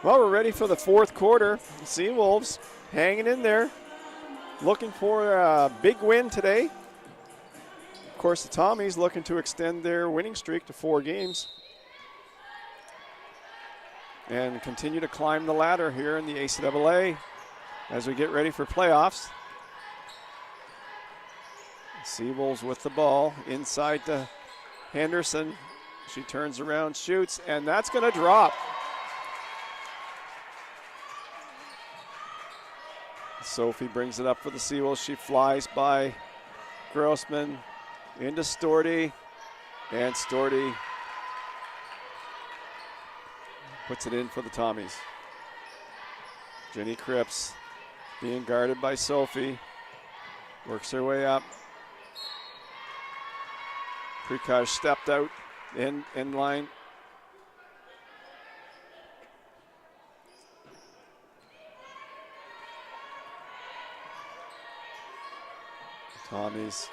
Well, we're ready for the fourth quarter. Seawolves hanging in there, looking for a big win today. Of course, the Tommies looking to extend their winning streak to 4 games and continue to climb the ladder here in the ACAA as we get ready for playoffs. Seawolves with the ball inside to Henderson. She turns around, shoots, and that's going to drop. Sophie brings it up for the Seawolves. She flies by Grossman into Storty, and Storty puts it in for the Tommies. Jenny Cripps being guarded by Sophie, works her way up. Prikash stepped out in line. Tommies.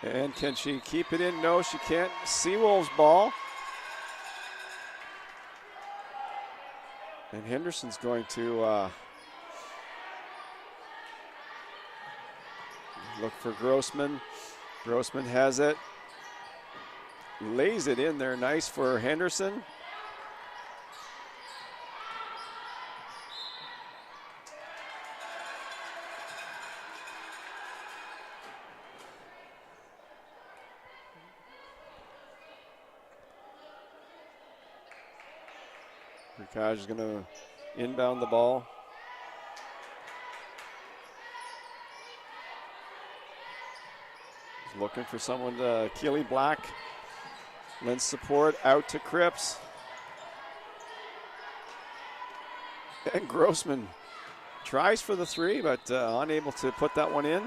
And can she keep it in? No, she can't. Seawolves ball. And Henderson's going to look for Grossman. Grossman has it. Lays it in there. Nice for Henderson. Prikash is going to inbound the ball. He's looking for someone to Keely Black. Lends support out to Cripps. And Grossman tries for the 3, but unable to put that one in.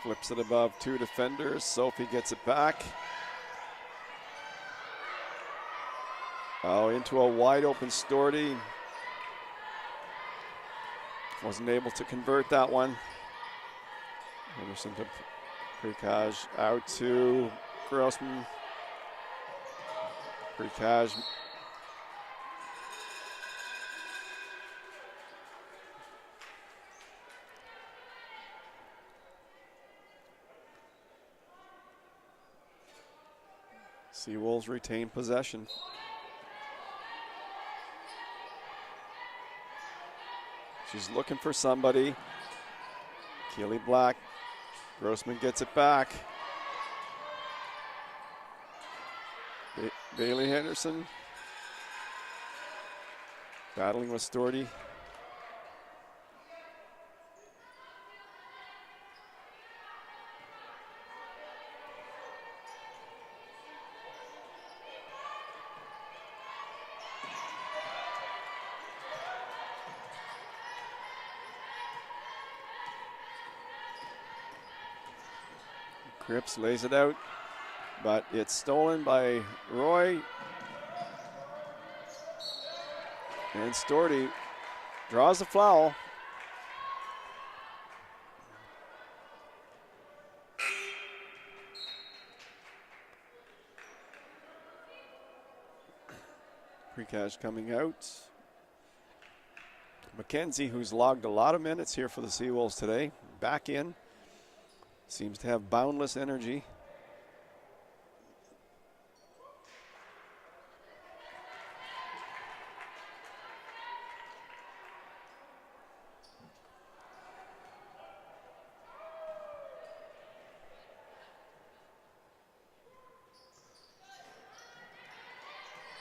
Flips it above 2 defenders. Sophie gets it back. Oh, into a wide open Storty. Wasn't able to convert that one. Henderson to Prikaj, out to Grossman. Prikaj. Seawolves retain possession. She's looking for somebody. Keely Black. Grossman gets it back. Bailey Henderson battling with Storty. Cripps lays it out, but it's stolen by Roy. And Storty draws the foul. Prikaj coming out. Mackenzie, who's logged a lot of minutes here for the Seawolves today, back in. Seems to have boundless energy.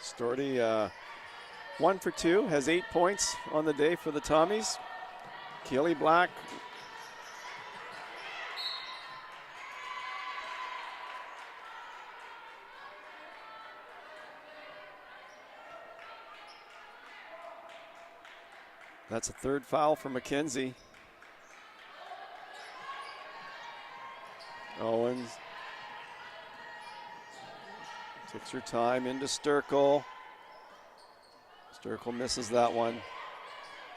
Storty 1 for 2, has 8 points on the day for the Tommies. Keely Black that's a third foul for Mackenzie. Owens takes her time into Sturkle. Sturkle misses that one.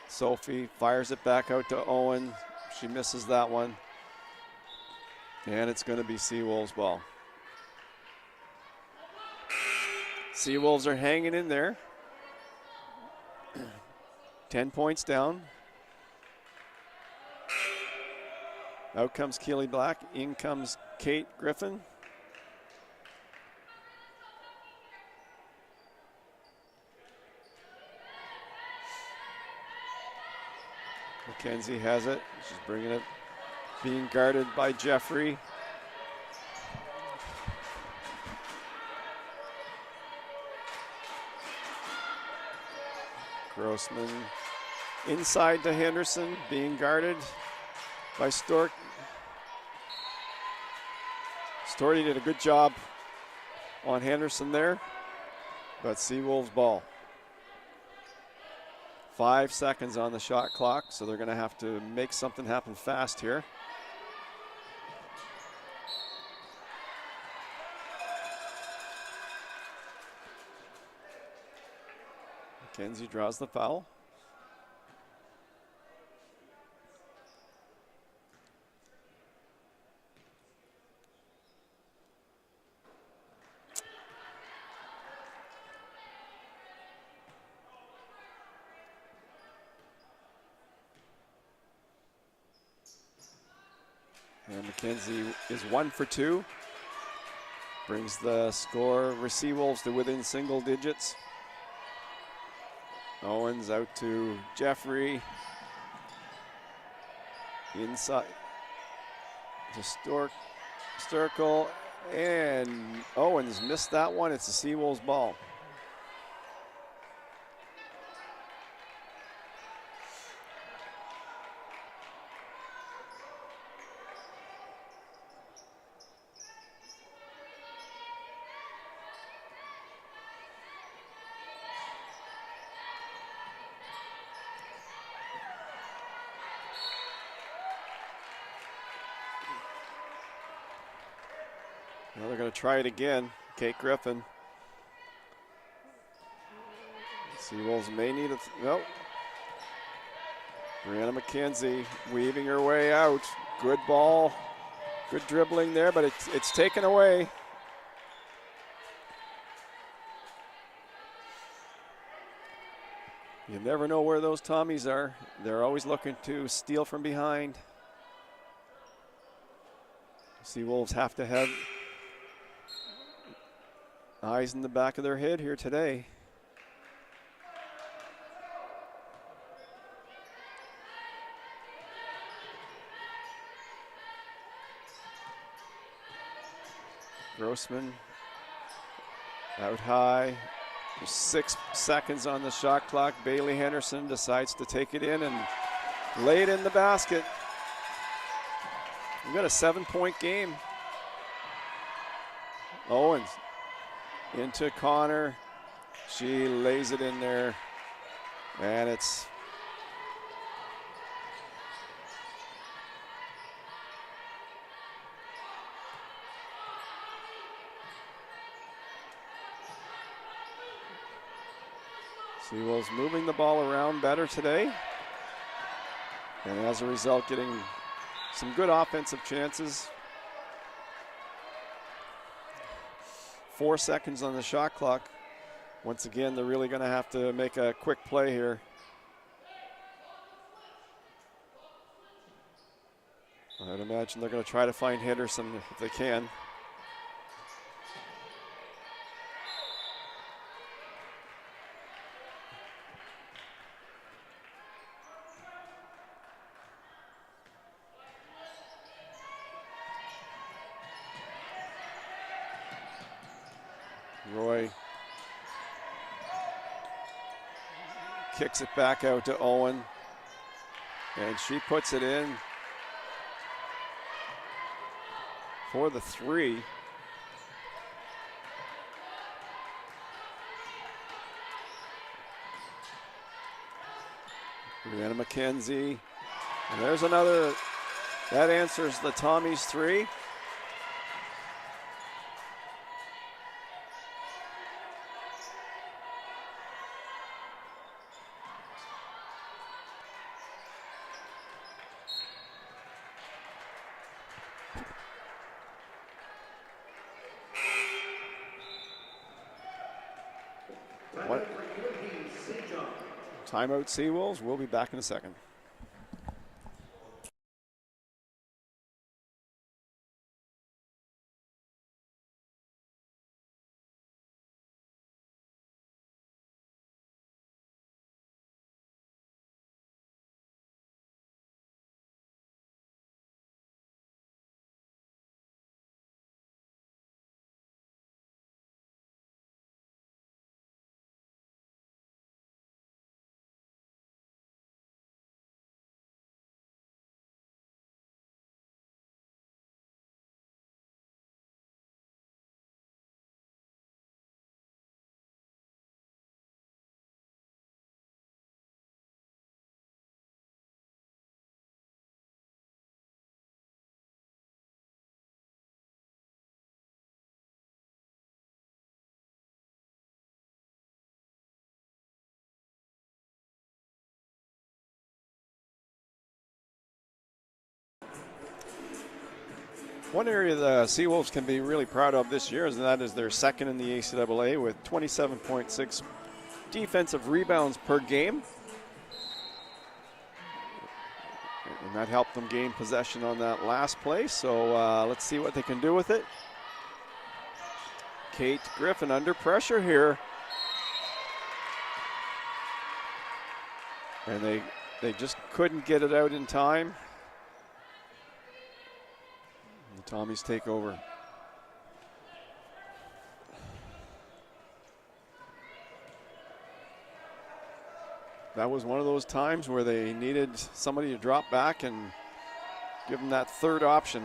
Sophie fires it back out to Owen. She misses that one. And it's going to be Seawolves ball. Seawolves are hanging in there. 10 points down. Out comes Keely Black. In comes Kate Griffin. Mackenzie has it. She's bringing it. Being guarded by Jeffrey. Grossman inside to Henderson, being guarded by Stork. Storty did a good job on Henderson there, but Seawolves ball. 5 seconds on the shot clock, so they're going to have to make something happen fast here. Mackenzie draws the foul. And Mackenzie is 1 for 2. Brings the score for Seawolves to within single digits. Owens out to Jeffrey. Inside to Sturkle. And Owens missed that one. It's a Seawolves ball. Well, they're going to try it again. Kate Griffin. Seawolves may need it. Nope. Brianna McKenzie weaving her way out. Good ball. Good dribbling there, but it's taken away. You never know where those Tommies are. They're always looking to steal from behind. Seawolves have to have eyes in the back of their head here today. Grossman out high. There's 6 seconds on the shot clock. Bailey Henderson decides to take it in and lay it in the basket. We've got a 7-point game. Owens into Connor. She lays it in there, and it's Seawolves moving the ball around better today, and as a result getting some good offensive chances. 4 seconds on the shot clock. Once again, they're really going to have to make a quick play here. I'd imagine they're going to try to find Henderson if they can. Roy kicks it back out to Owen, and she puts it in for the 3. Brianna McKenzie, and there's another, that answers the Tommies 3. Timeout Seawolves. We'll be back in a second. One area the Seawolves can be really proud of this year, and that is they're second in the ACAA with 27.6 defensive rebounds per game. And that helped them gain possession on that last play, so let's see what they can do with it. Kate Griffin under pressure here. And they just couldn't get it out in time. The Tommies take over. That was one of those times where they needed somebody to drop back and give them that third option.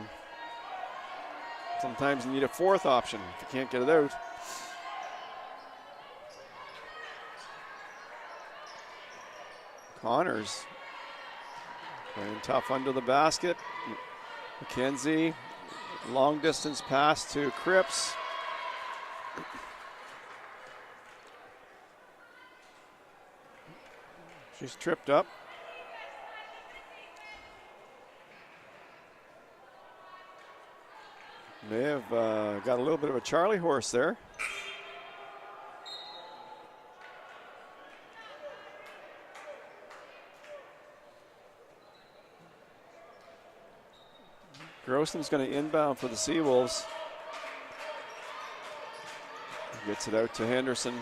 Sometimes you need a fourth option if you can't get it out. Connors playing tough under the basket. McKenzie Long distance pass to Cripps. She's tripped up. May have got a little bit of a Charlie horse there. Grossman's going to inbound for the Seawolves. Gets it out to Henderson.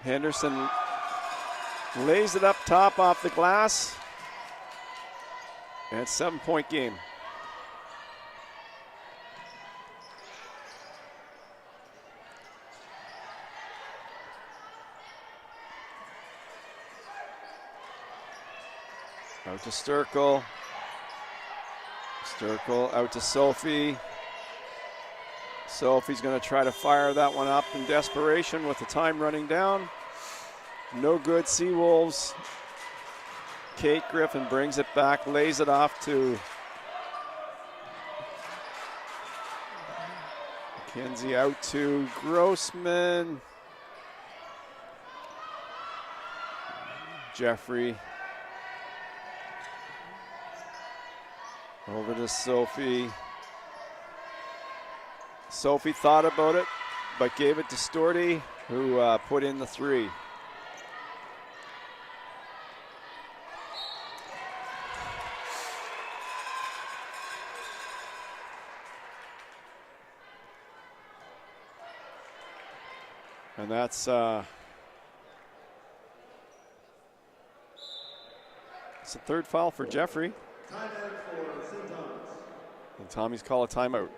Henderson lays it up top off the glass. And it's a 7-point game. Out to Sturkle. Sturkle out to Sophie. Sophie's going to try to fire that one up in desperation with the time running down. No good, Seawolves. Kate Griffin brings it back, lays it off to Mackenzie, out to Grossman. Jeffrey. Over to Sophie. Sophie thought about it, but gave it to Storty, who put in the 3. And that's it's the 3rd foul for Jeffrey.
Timeout for St. Thomas.
And Tommy's call a timeout.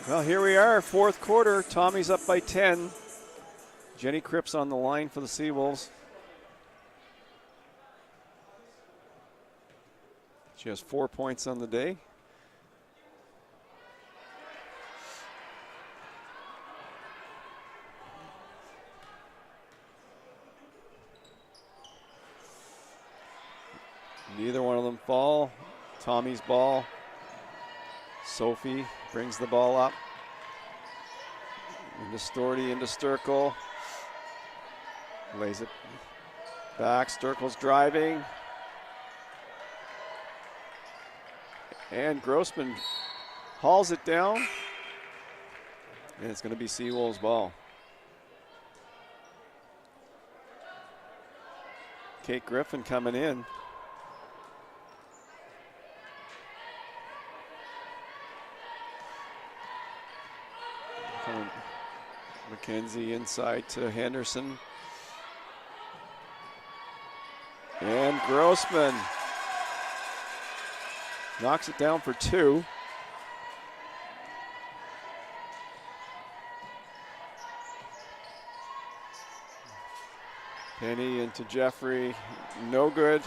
Well, here we are, 4th quarter. Tommy's up by 10. Jenny Cripps on the line for the Seawolves. She has 4 points on the day. Neither one of them fall. Tommy's ball. Sophie brings the ball up. Into Storty, into Sturkle. Lays it back. Sturkle's driving. And Grossman hauls it down. And it's going to be Seawolves' ball. Kate Griffin coming in. Mackenzie inside to Henderson. And Grossman knocks it down for 2. Penny into Jeffrey, no good.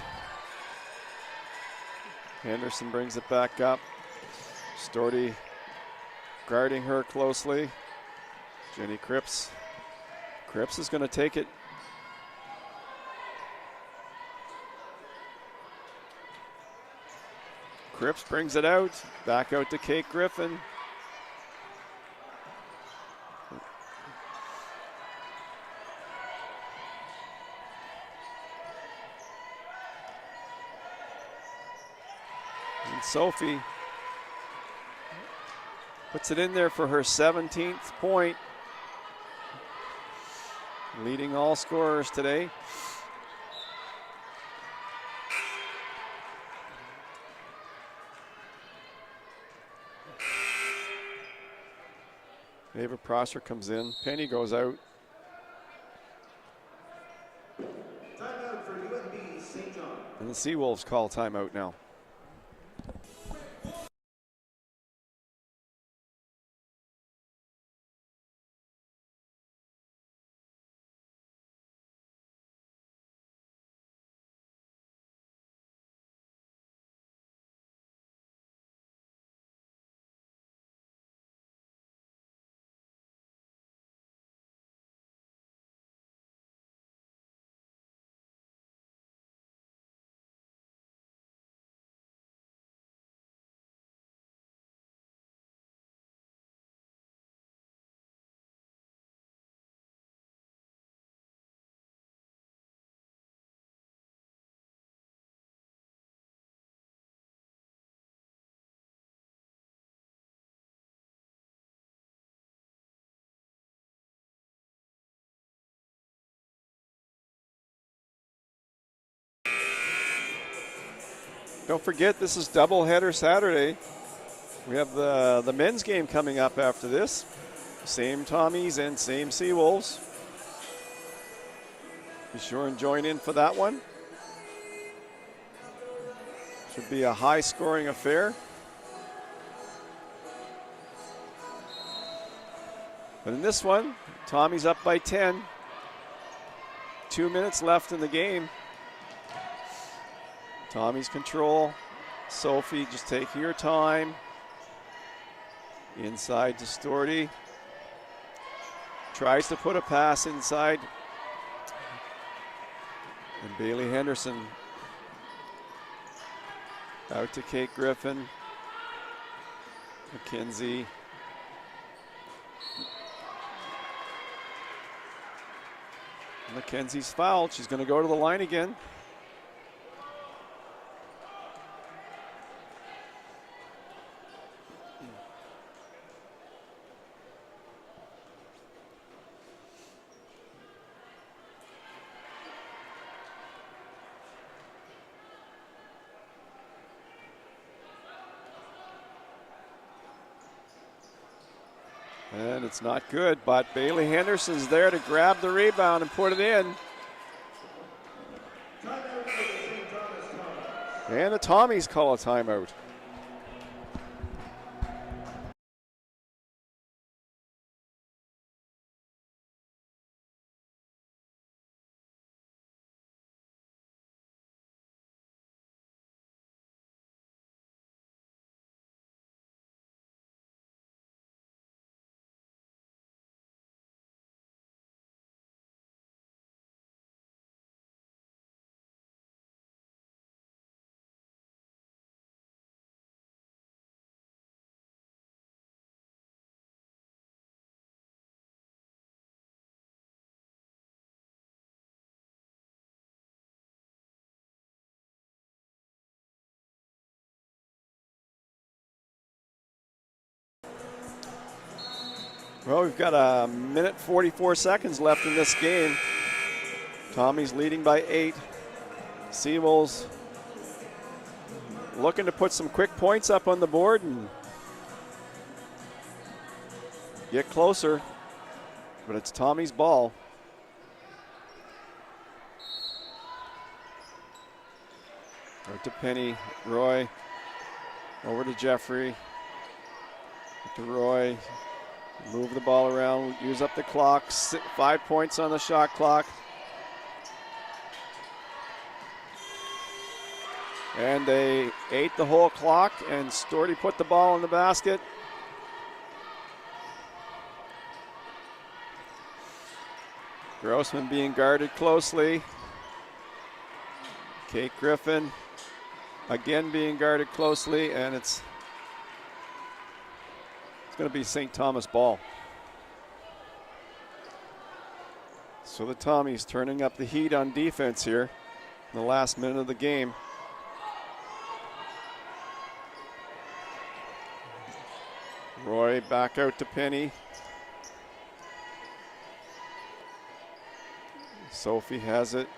Henderson brings it back up. Storty guarding her closely. Jenny Cripps. Cripps is going to take it. Cripps brings it out. Back out to Kate Griffin. And Sophie puts it in there for her 17th point. Leading all scorers today. Ava Prosser comes in. Penny goes out.
Timeout for UNB St. John.
And the Seawolves call timeout now. Don't forget, this is doubleheader Saturday. We have the men's game coming up after this. Same Tommies and same Seawolves. Be sure and join in for that one. Should be a high-scoring affair. But in this one, Tommy's up by 10. 2 minutes left in the game. Tommy's control. Sophie just taking her time. Inside to Storty. Tries to put a pass inside. And Bailey Henderson out to Kate Griffin. McKenzie. McKenzie's fouled. She's going to go to the line again. And it's not good, but Bailey Henderson's there to grab the rebound and put it in. And the Tommies call a timeout. Well, we've got a minute 44 seconds left in this game. Tommy's leading by 8. Seawolves looking to put some quick points up on the board and get closer, but it's Tommy's ball. Out to Penny, Roy, over to Jeffrey, to Roy. Move the ball around, use up the clock, 5 points on the shot clock. And they ate the whole clock, and Storty put the ball in the basket. Grossman being guarded closely. Kate Griffin Again being guarded closely, and it's going to be St. Thomas ball. So the Tommies turning up the heat on defense here in the last minute of the game. Roy back out to Penny. Sophie has it.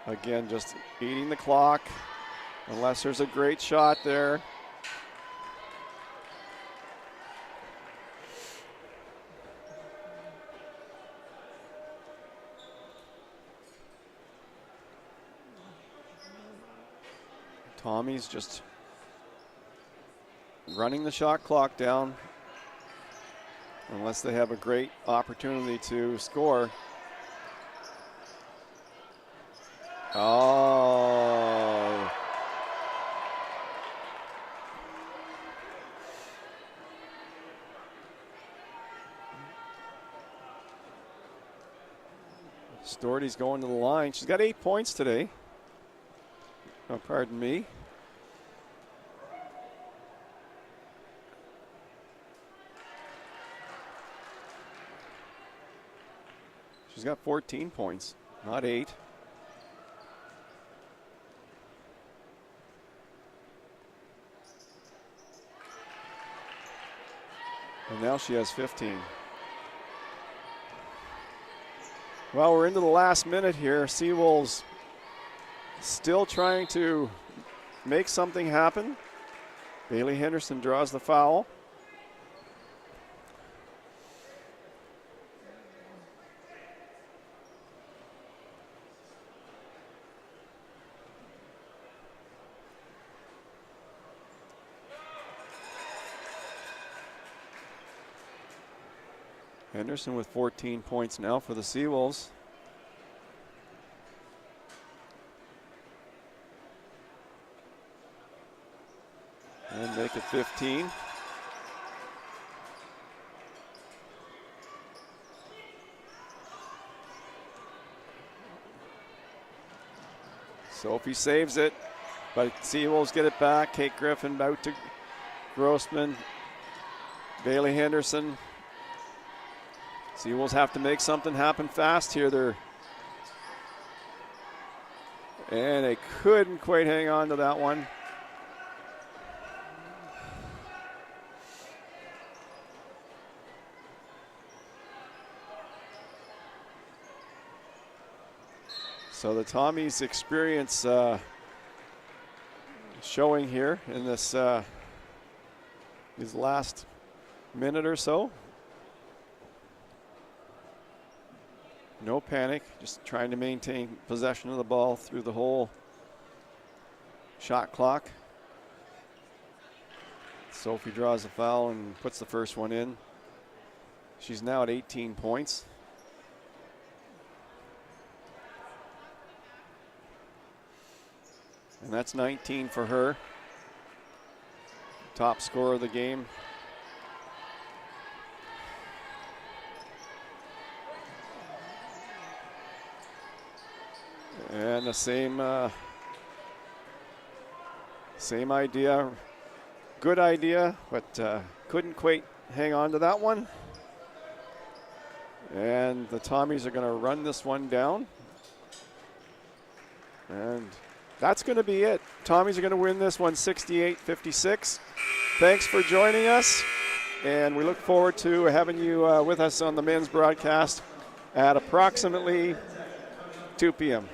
Again, just eating the clock, unless there's a great shot there. Tommy's just running the shot clock down unless they have a great opportunity to score. Oh. Storty's going to the line. She's got 8 points today. Oh, pardon me. She's got 14 points, not 8. And now she has 15. Well, we're into the last minute here. Seawolves still trying to make something happen. Bailey Henderson draws the foul. Henderson with 14 points now for the Seawolves. And make it 15. Sophie saves it, but Seawolves get it back. Kate Griffin out to Grossman. Bailey Henderson. Seawolves have to make something happen fast here. And they couldn't quite hang on to that one. So the Tommies' experience showing here in this these last minute or so. No panic, just trying to maintain possession of the ball through the whole shot clock. Sophie draws a foul and puts the first one in. She's now at 18 points. And that's 19 for her. Top scorer of the game. And the same idea, good idea, but couldn't quite hang on to that one. And the Tommies are going to run this one down. And that's going to be it. Tommies are going to win this one 68-56. Thanks for joining us, and we look forward to having you with us on the men's broadcast at approximately 2 p.m.